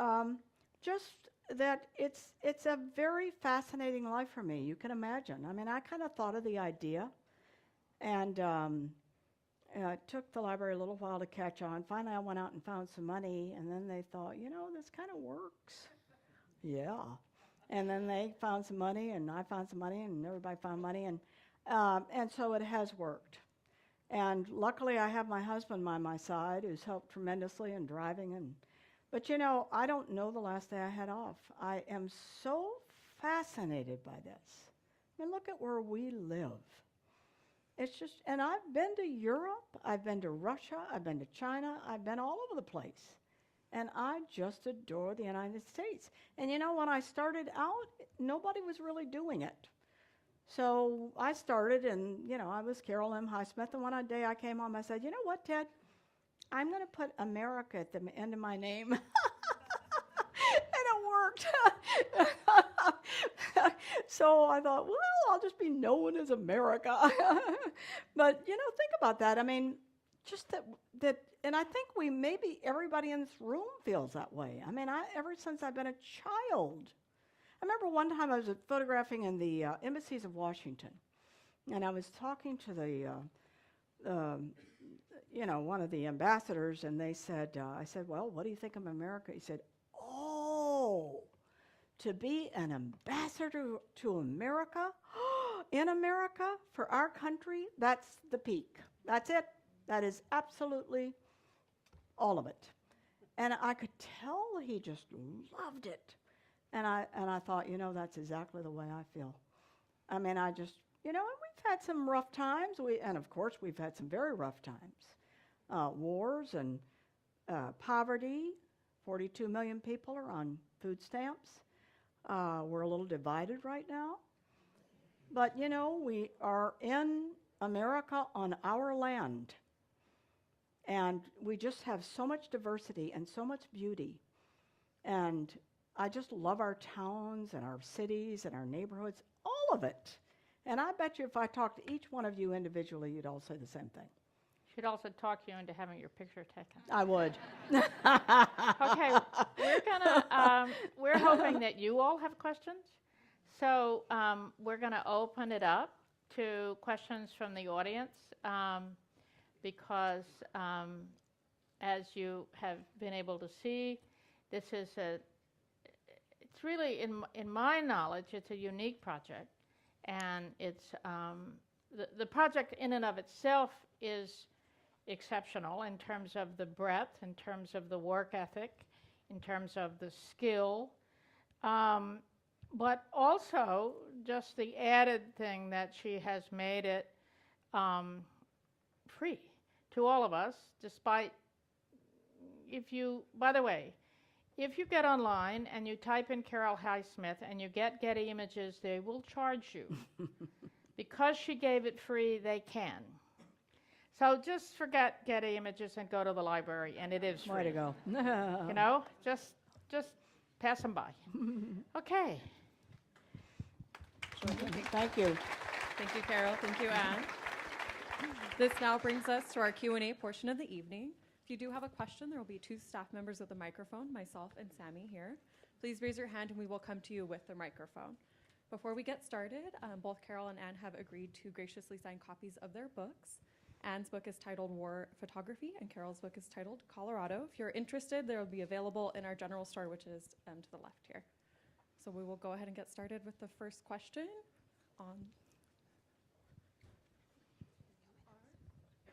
just that it's a very fascinating life for me. You can imagine. I mean, I kind of thought of the idea, and it took the library a little while to catch on. Finally, I went out and found some money, and then they thought, this kind of works. Yeah. And then they found some money, and I found some money, and everybody found money, and so it has worked. And luckily, I have my husband by my side, who's helped tremendously in driving. But I don't know the last day I had off. I am so fascinated by this. I mean, look at where we live. It's just, and I've been to Europe, I've been to Russia, I've been to China, I've been all over the place. And I just adore the United States. And when I started out, nobody was really doing it. So I started, and, I was Carol M. Highsmith, and one day I came home, I said, you know what, Ted? I'm going to put America at the end of my name. And it worked. So I thought, well, I'll just be known as America. But, think about that. I mean, just that, and I think maybe everybody in this room feels that way. I mean, ever since I've been a child. I remember one time I was photographing in the embassies of Washington, and I was talking to the one of the ambassadors, and they said, I said, well, what do you think of America? He said, oh, to be an ambassador to America, in America, for our country, that's the peak. That's it. That is absolutely all of it. And I could tell he just loved it. And I thought, that's exactly the way I feel. I mean, I just, and we've had some rough times. And of course, we've had some very rough times. Wars and poverty. 42 million people are on food stamps. We're a little divided right now. But, we are in America on our land. And we just have so much diversity and so much beauty. And I just love our towns and our cities and our neighborhoods, all of it. And I bet you if I talked to each one of you individually, you'd all say the same thing. Should also talk you into having your picture taken. I would. Okay, we're hoping that you all have questions. So we're gonna open it up to questions from the audience because as you have been able to see, this is it's really, in my knowledge, it's a unique project. And it's, the project in and of itself is exceptional in terms of the breadth, in terms of the work ethic, in terms of the skill, but also just the added thing that she has made it free to all of us, despite, by the way, if you get online and you type in Carol Highsmith and you get Getty Images, they will charge you. Because she gave it free, they can. So just forget Getty Images and go to the library, and it is free. Way to go. Just pass them by. Okay. Thank you. Thank you, Carol. Thank you, Anne. This now brings us to our Q&A portion of the evening. If you do have a question, there will be 2 staff members with a microphone, myself and Sammy here. Please raise your hand and we will come to you with the microphone. Before we get started, both Carol and Anne have agreed to graciously sign copies of their books. Anne's book is titled War Photography and Carol's book is titled Colorado. If you're interested, they will be available in our general store, which is to the left here. So we will go ahead and get started with the first question.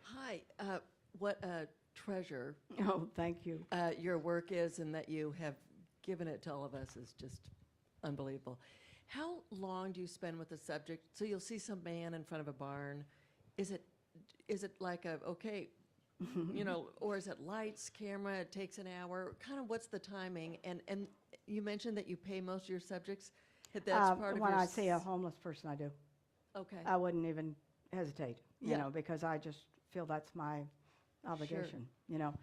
Hi, what a treasure Oh, thank you. your work is, and that you have given it to all of us is just unbelievable. How long do you spend with the subject? So you'll see some man in front of a barn. Is it like or is it lights, camera, it takes an hour? Kind of what's the timing? And you mentioned that you pay most of your subjects. That's part of when your I see a homeless person, I do. Okay. I wouldn't even hesitate, Yeah. because I just feel that's my obligation, No,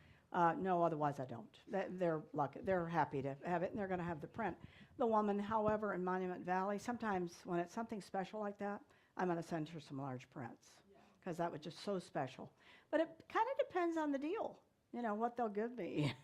otherwise I don't. They're lucky. They're happy to have it, and they're going to have the print. The woman, however, in Monument Valley, sometimes when it's something special like that, I'm going to send her some large prints because that was just so special. But it kind of depends on the deal, what they'll give me.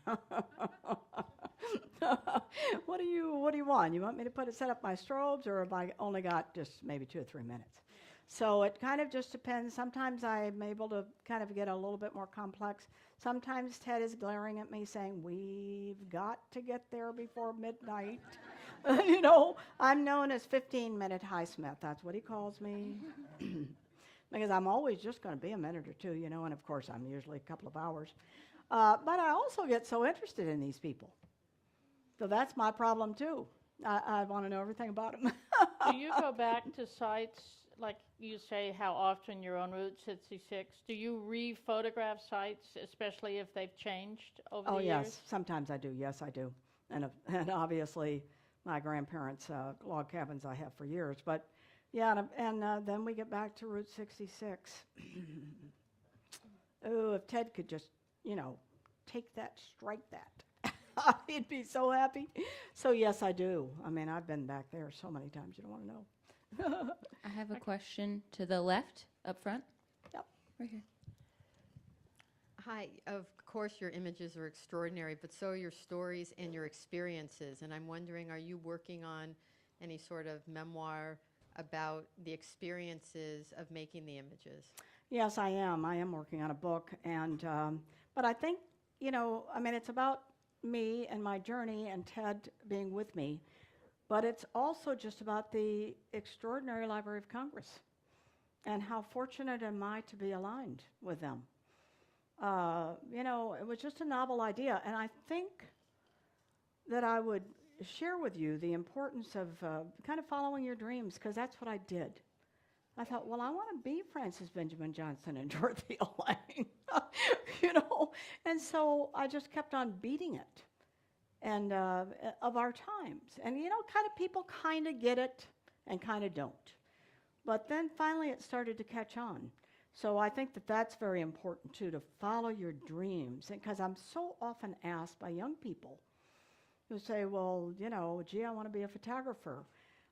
What do you want? You want me to set up my strobes, or have I only got just maybe 2 or 3 minutes? So it kind of just depends. Sometimes I'm able to kind of get a little bit more complex. Sometimes Ted is glaring at me saying, we've got to get there before midnight. I'm known as 15-minute Highsmith. That's what he calls me. Because I'm always just going to be a minute or 2, and of course I'm usually a couple of hours. But I also get so interested in these people. So that's my problem too. I want to know everything about them. Do you go back to sites, like you say, how often you're on Route 66? Do you re-photograph sites, especially if they've changed over the years? Oh, yes. Sometimes I do. Yes, I do. And obviously, my grandparents' log cabins I have for years. But, yeah, and then we get back to Route 66. Oh, if Ted could just, take that, strike that. He'd be so happy. So, yes, I do. I mean, I've been back there so many times, you don't want to know. I have a question to the left, up front. Yep. Right here. Hi, of course your images are extraordinary, but so are your stories and your experiences. And I'm wondering, are you working on any sort of memoir about the experiences of making the images? Yes, I am. I am working on a book, and but I think, it's about me and my journey and Ted being with me, but it's also just about the extraordinary Library of Congress and how fortunate am I to be aligned with them. It was just a novel idea, and I think that I would share with you the importance of kind of following your dreams, because that's what I did. I thought, well, I want to be Francis Benjamin Johnson and Dorothea Lange, and so I just kept on beating it, and of our times, and kind of people kind of get it and kind of don't, but then finally it started to catch on. So I think that that's very important too, to follow your dreams, because I'm so often asked by young people who say, well, gee, I want to be a photographer.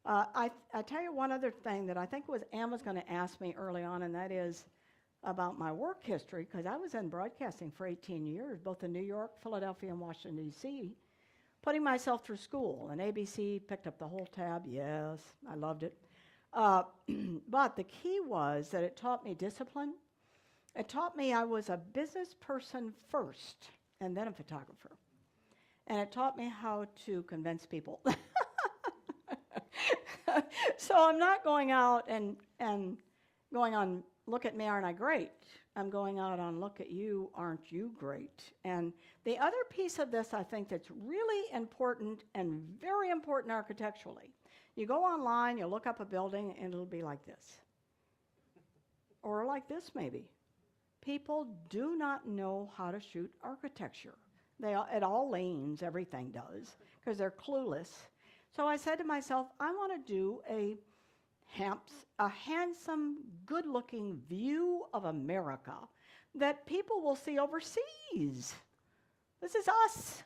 I tell you one other thing that I think Ann was going to ask me early on, and that is about my work history, because I was in broadcasting for 18 years, both in New York, Philadelphia, and Washington, D.C., putting myself through school. And ABC picked up the whole tab. Yes, I loved it. But the key was that it taught me discipline. It taught me I was a business person first, and then a photographer. And it taught me how to convince people. So I'm not going out and going on, look at me, aren't I great? I'm going out on, look at you, aren't you great? And the other piece of this, I think, that's really important and very important architecturally, you go online, you look up a building, and it'll be like this. Or like this, maybe. People do not know how to shoot architecture. It all leans, everything does, because they're clueless. So I said to myself, I want to do a handsome, good-looking view of America that people will see overseas. This is us.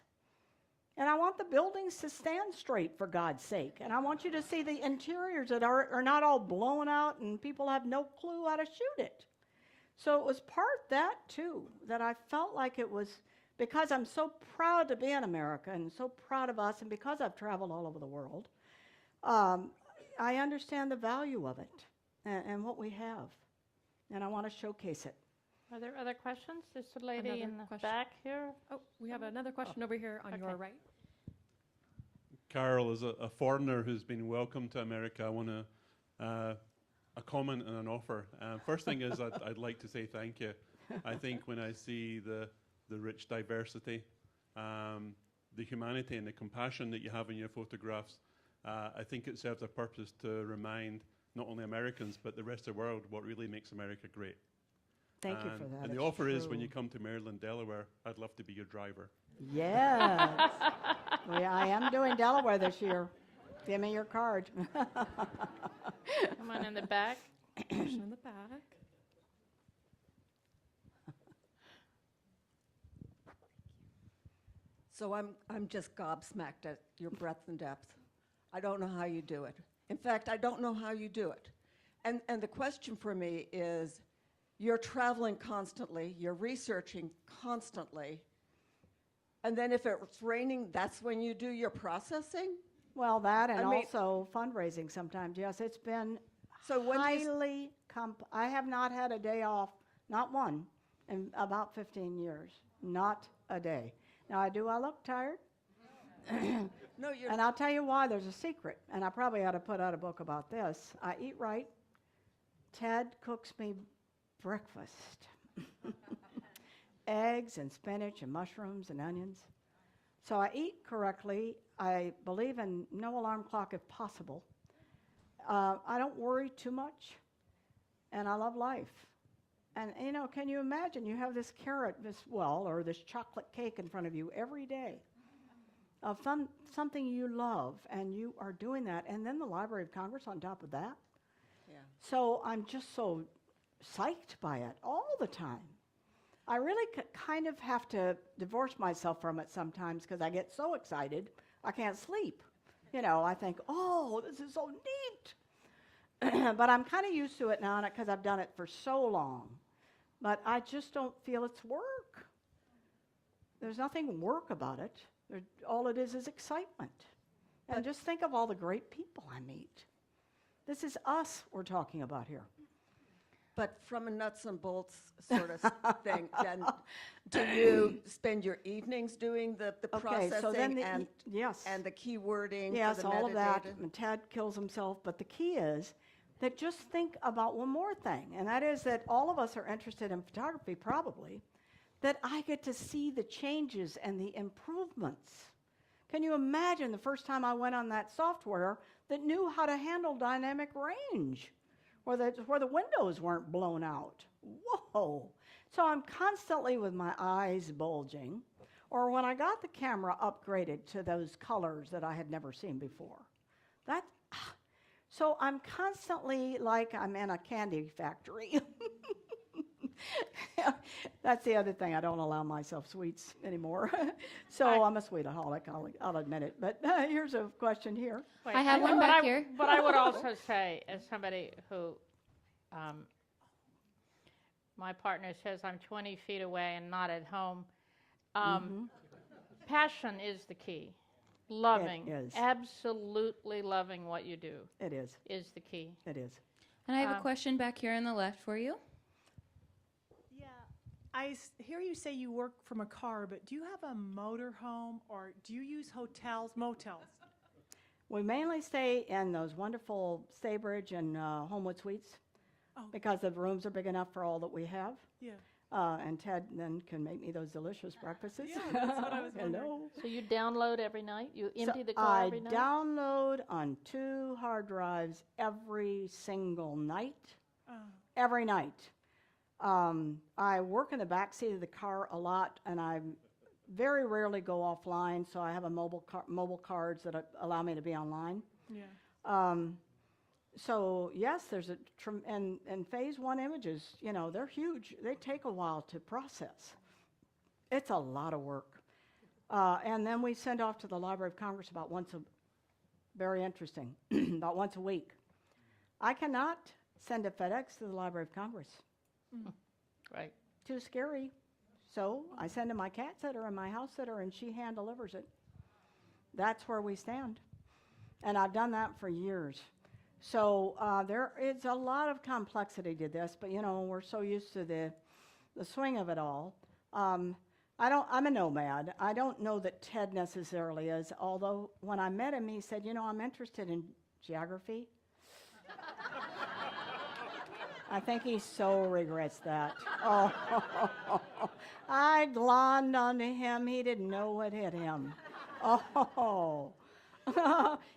And I want the buildings to stand straight, for God's sake. And I want you to see the interiors that are not all blown out and people have no clue how to shoot it. So it was part that, too, that I felt like it was, because I'm so proud to be in America and so proud of us, and because I've traveled all over the world, I understand the value of it and what we have. And I want to showcase it. Are there other questions? There's a lady Another in the question. back here. Oh, we have another question over here on your Okay. right. Carol, as a foreigner who's been welcomed to America, I want to a comment and an offer. First thing is I'd like to say thank you. I think when I see the rich diversity, the humanity and the compassion that you have in your photographs, I think it serves a purpose to remind not only Americans but the rest of the world what really makes America great. Thank you for that. And the It's offer is, when true. you come to Maryland, Delaware, I'd love to be your driver. Yes. I am doing Delaware this year. Give me your card. Come on in the back. Question in the back. So I'm just gobsmacked at your breadth and depth. I don't know how you do it. In fact, I don't know how you do it. And the question for me is, you're traveling constantly, you're researching constantly, and then if it's raining, that's when you do your processing? Well, that and I mean- also fundraising sometimes. Yes, it's been So when do you highly I have not had a day off, not one, in about 15 years. Not a day. Now, I look tired? No, you're And I'll tell you why. There's a secret, and I probably ought to put out a book about this. I eat right. Ted cooks me breakfast. Eggs and spinach and mushrooms and onions. So I eat correctly. I believe in no alarm clock if possible. I don't worry too much, and I love life. And, can you imagine you have this carrot, or this chocolate cake in front of you every day of something you love, and you are doing that, and then the Library of Congress on top of that. Yeah. So I'm just so psyched by it all the time. I really kind of have to divorce myself from it sometimes because I get so excited I can't sleep. I think, oh, this is so neat. But I'm kind of used to it now because I've done it for so long. But I just don't feel it's work. There's nothing work about it. All it is excitement. And just think of all the great people I meet. This is us we're talking about here. But from a nuts and bolts sort of thing, then do you spend your evenings doing the Okay, so then processing yes. and the keywording Yes, for the all of that. metadata? And Ted kills himself. But the key is that just think about one more thing, and that is that all of us are interested in photography, probably, that I get to see the changes and the improvements. Can you imagine the first time I went on that software that knew how to handle dynamic range, where the windows weren't blown out? Whoa! So I'm constantly with my eyes bulging, or when I got the camera upgraded to those colors that I had never seen before. So I'm constantly like I'm in a candy factory. That's the other thing. I don't allow myself sweets anymore. So I'm a sweetaholic, I'll admit it. But here's a question here. Wait, I have one back here. But I would also say, as somebody who, my partner says I'm 20 feet away and not at home, passion is the key. Loving, It is. absolutely loving what you do It is. the key. It is. And I have a question back here on the left for you. Yeah, I hear you say you work from a car, but do you have a motor home or do you use hotels, motels? We mainly stay in those wonderful Staybridge and Homewood Suites because the rooms are big enough for all that we have. Yeah. And Ted then can make me those delicious breakfasts. Yeah, that's what I was wondering. Hello. So you download every night? You empty So the car every night? I download on 2 hard drives every single night. Every night. I work in the back seat of the car a lot, and I very rarely go offline, so I have a mobile cards that allow me to be online. Yeah. So yes, there's and phase 1 images, you know, they're huge. They take a while to process. It's a lot of work. And then we send off to the Library of Congress about very interesting, about once a week. I cannot send a FedEx to the Library of Congress. Right. Too scary. So I send to my cat sitter and my house sitter, and she hand delivers it. That's where we stand. And I've done that for years. So there is a lot of complexity to this, but you know, we're so used to the swing of it all. I'm a nomad. I don't know that Ted necessarily is, although when I met him, he said, you know, I'm interested in geography. I think he so regrets that. Oh, I glonned onto him. He didn't know what hit him. Oh.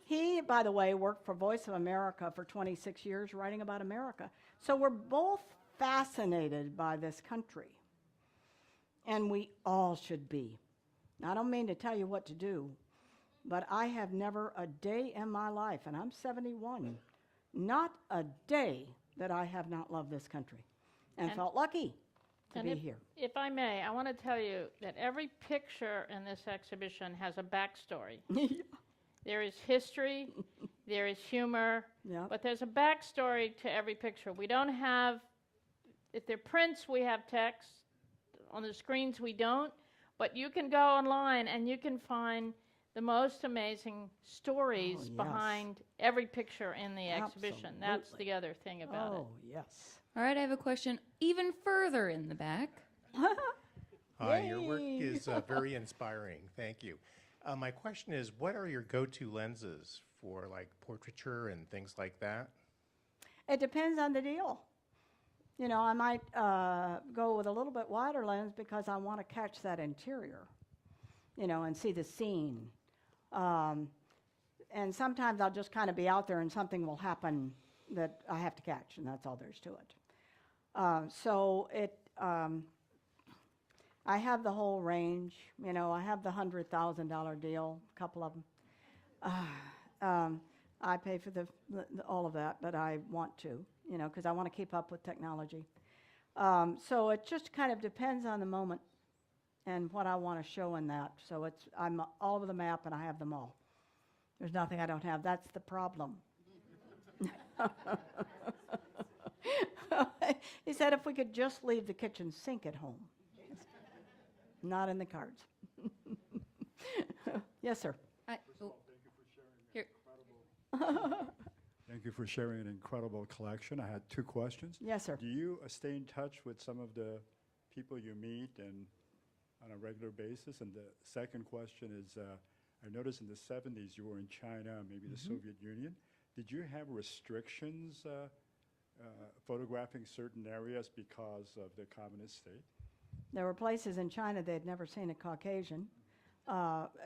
He, by the way, worked for Voice of America for 26 years, writing about America. So we're both fascinated by this country. And we all should be. I don't mean to tell you what to do, but I have never a day in my life, and I'm 71, not a day that I have not loved this country and felt lucky to be here. If I may, I want to tell you that every picture in this exhibition has a backstory. There is history, there is humor, but there's a backstory to every picture. We don't have, if they're prints, we have text. On the screens, we don't. But you can go online and you can find the most amazing stories behind every picture in the exhibition. That's the other thing about it. Oh, yes. All right, I have a question even further in the back. Hi, your work is very inspiring. Thank you. My question is, what are your go-to lenses for like portraiture and things like that? It depends on the deal. You know, I might go with a little bit wider lens because I want to catch that interior, you know, and see the scene. And sometimes I'll just kind of be out there and something will happen that I have to catch, and that's all there is to it. I have the whole range. You know, I have the $100,000 deal, a couple of them. I pay for all of that, but I want to, you know, because I want to keep up with technology. So it just kind of depends on the moment and what I want to show in that. So I'm all over the map, and I have them all. There's nothing I don't have. That's the problem. He said if we could just leave the kitchen sink at home. Not in the cards. Yes, sir. Here. Thank Thank you for sharing an incredible collection. I had 2 questions. Yes, sir. Do you stay in touch with some of the people you meet and on a regular basis? And the second question is, I noticed in the 70s you were in China, maybe the Soviet Union. Did you have restrictions photographing certain areas because of the communist state? There were places in China they'd never seen a Caucasian.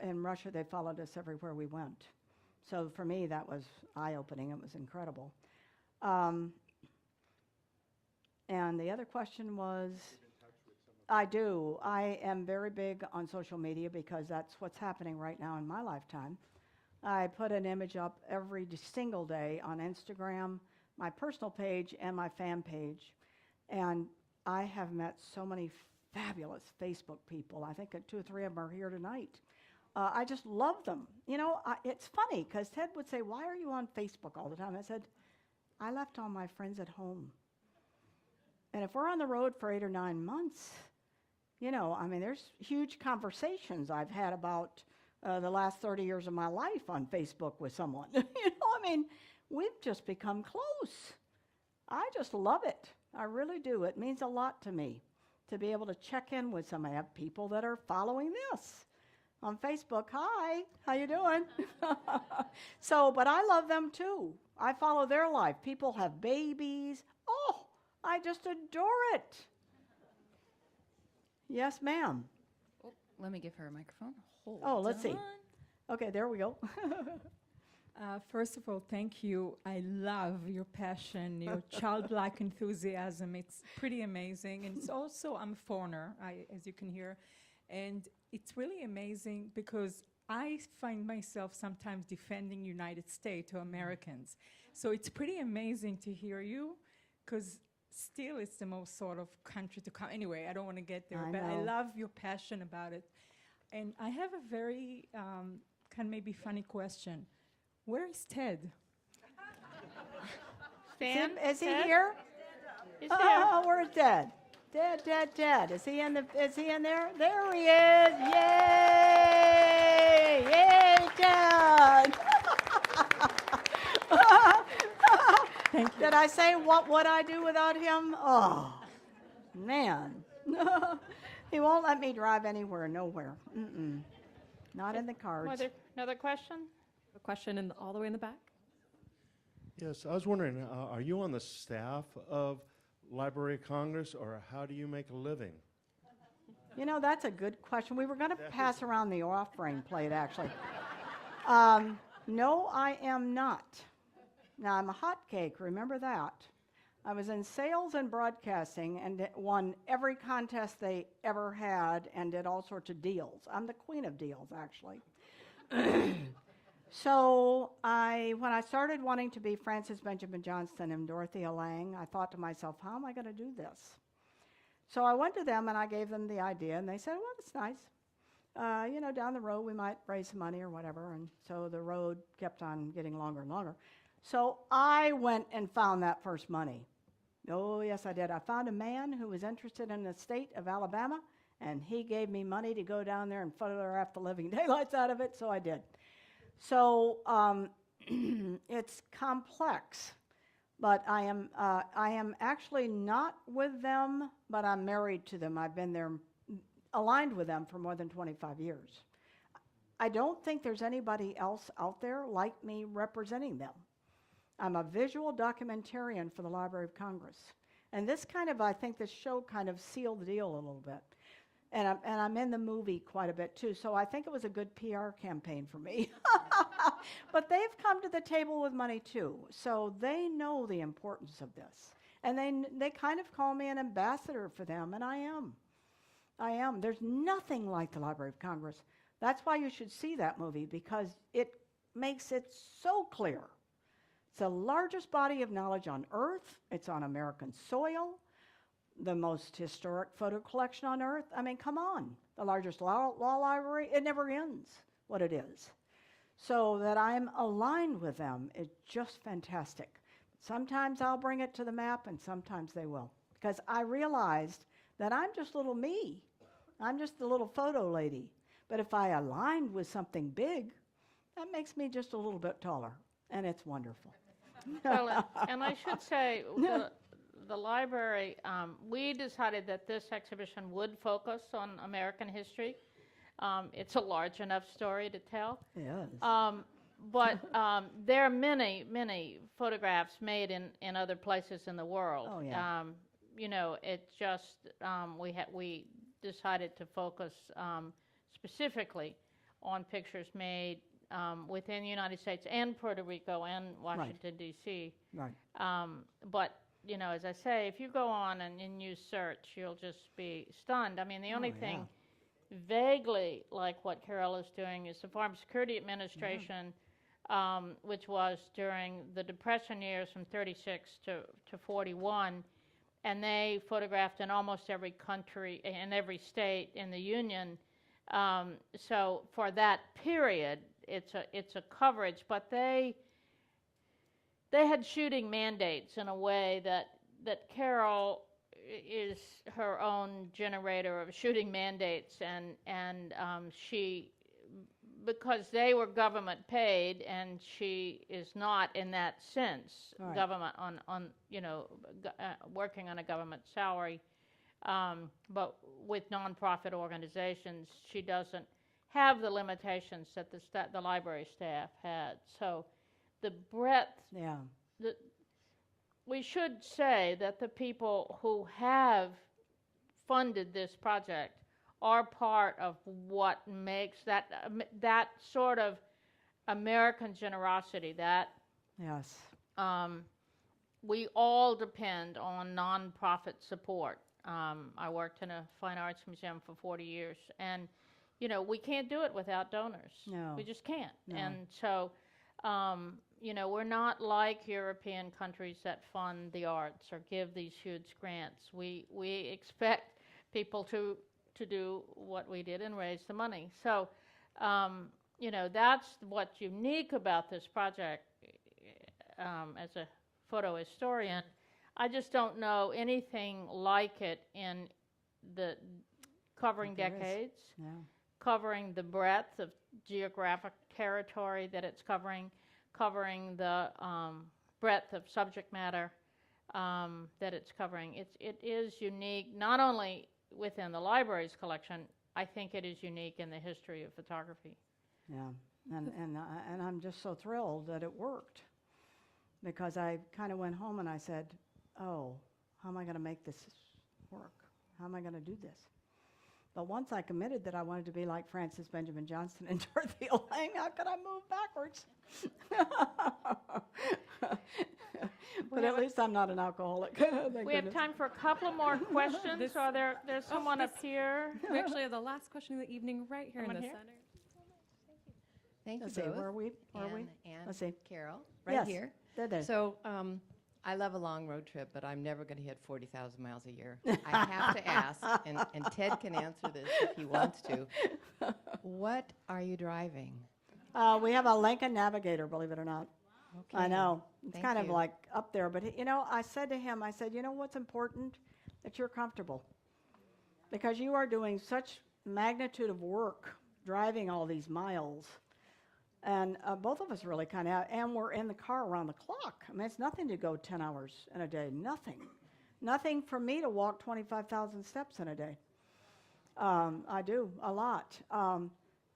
In Russia, they followed us everywhere we went. So for me, that was eye-opening. It was incredible. And the other question was, I do. I am very big on social media because that's what's happening right now in my lifetime. I put an image up every single day on Instagram, my personal page, and my fan page. And I have met so many fabulous Facebook people. I think 2 or 3 of them are here tonight. I just love them. You know, it's funny because Ted would say, "Why are you on Facebook all the time?" I said, "I left all my friends at home. And if we're on the road for 8 or 9 months, you know, I mean, there's huge conversations I've had about the last 30 years of my life on Facebook with someone. You know, I mean, we've just become close. I just love it. I really do. It means a lot to me to be able to check in with somebody. I have people that are following this on Facebook. Hi, how you doing? So, but I love them too. I follow their life. People have babies. Oh, I just adore it. Yes, ma'am. Oh, let me give her a microphone. Oh, let's see. on. Okay, there we go. First of all, thank you. I love your passion, your childlike enthusiasm. It's pretty amazing. And it's also, I'm a foreigner, as you can hear. And it's really amazing because I find myself sometimes defending United States or Americans. So it's pretty amazing to hear you because still it's the most sort of country to come. Anyway, I don't want to get there, but I love your passion about it. And I have a very kind of maybe funny question. Where is Ted? Stan? Is he here? He's here. Oh, where's Ted? Ted. Is he in there? There he is. Yay! Yay, Ted! Thank you. Did I say what would I do without him? Oh, man. He won't let me drive anywhere, nowhere. Mm-mm. Not in the cards. Another question? A question all the way in the back. Yes, I was wondering, are you on the staff of Library of Congress, or how do you make a living? You know, that's a good question. We were going to pass around the offering plate, actually. No, I am not. Now, I'm a hot cake, remember that. I was in sales and broadcasting and won every contest they ever had and did all sorts of deals. I'm the queen of deals, actually. So when I started wanting to be Frances Benjamin Johnston and Dorothea Lange, I thought to myself, how am I going to do this? So I went to them and I gave them the idea, and they said, well, that's nice. You know, down the road we might raise some money or whatever, and so the road kept on getting longer and longer. So I went and found that first money. Oh, yes, I did. I found a man who was interested in the state of Alabama, and he gave me money to go down there and photograph the living daylights out of it, so I did. So it's complex, but I am actually not with them, but I'm married to them. I've been there, aligned with them for more than 25 years. I don't think there's anybody else out there like me representing them. I'm a visual documentarian for the Library of Congress. And this kind of, I think this show kind of sealed the deal a little bit. And I'm in the movie quite a bit too, so I think it was a good PR campaign for me. But they've come to the table with money too, so they know the importance of this. And they kind of call me an ambassador for them, and I am. There's nothing like the Library of Congress. That's why you should see that movie, because it makes it so clear. It's the largest body of knowledge on Earth. It's on American soil. The most historic photo collection on Earth. I mean, come on. The largest law library. It never ends what it is. So that I'm aligned with them is just fantastic. Sometimes I'll bring it to the map, and sometimes they will. Because I realized that I'm just little me. I'm just the little photo lady. But if I aligned with something big, that makes me just a little bit taller. And it's wonderful. Well, and I should say, the library, we decided that this exhibition would focus on American history. It's a large enough story to tell. Yes. But there are many, many photographs made in other places in the world. Oh, yeah. You know, it just, we decided to focus specifically on pictures made within the United States and Puerto Rico and Washington, D.C. Right. But, you know, as I say, if you go on and you search, you'll just be stunned. I mean, the only thing vaguely like what Carol is doing is the Farm Security Administration, which was during the Depression years from 36 to 41, and they photographed in almost every country, in every state in the Union. So for that period, it's a coverage, but they had shooting mandates in a way that Carol is her own generator of shooting mandates, and she, because they were government paid, and she is not in that sense government on you know working on a government salary, but with nonprofit organizations, she doesn't have the limitations that the library staff had. So the breadth. Yeah. We should say that the people who have funded this project are part of what makes that sort of American generosity. That Yes. We all depend on nonprofit support. I worked in a fine arts museum for 40 years, and you know we can't do it without donors. No. We just can't. No. And so. You know, we're not like European countries that fund the arts or give these huge grants. We expect people to do what we did and raise the money. So, you know, that's what's unique about this project. As a photo historian, I just don't know anything like it in the covering decades, covering the breadth of geographic territory that it's covering the breadth of subject matter that it's covering. It is unique, not only within the library's collection, I think it is unique in the history of photography. Yeah, and I'm just so thrilled that it worked, because I kind of went home and I said, oh, how am I going to make this work? How am I going to do this? But once I committed that I wanted to be like Francis Benjamin Johnston and Dorothy Lang, how could I move backwards? But at least I'm not an alcoholic. We have time for a couple more questions. So there's someone up here. We actually have the last question of the evening right here in the center. Thank you Let's see, both. where are we? And Let's see. Carol, right Yes, here. there. So I love a long road trip, but I'm never going to hit 40,000 miles a year. I have to ask, and Ted can answer this if he wants to. What are you driving? We have a Lincoln Navigator, believe it or not. Okay. I know. It's Thank kind of you. like up there. But, you know, I said to him, you know what's important? That you're comfortable. Because you are doing such magnitude of work driving all these miles. And both of us really kind of, and we're in the car around the clock. I mean, it's nothing to go 10 hours in a day. Nothing. Nothing for me to walk 25,000 steps in a day. I do a lot.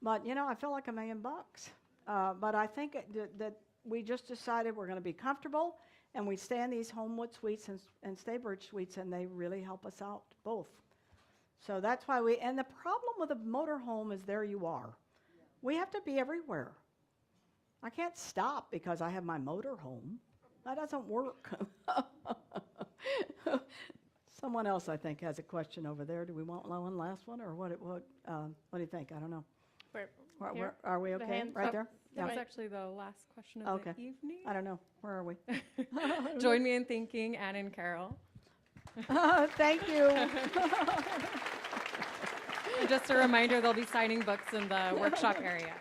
But, you know, I feel like $1 million. But I think that we just decided we're going to be comfortable, and we stay in these Homewood suites and Staybridge suites, and they really help us out, both. So that's why and the problem with a motorhome is there you are. We have to be everywhere. I can't stop because I have my motorhome. That doesn't work. Someone else, I think, has a question over there. Do we want one last one, or what do you think? I don't know. Where are we okay? Right there? That was actually the last question of the evening. I don't know. Where are we? Join me in thanking Anne and Carol. Thank you. And just a reminder, they'll be signing books in the workshop area.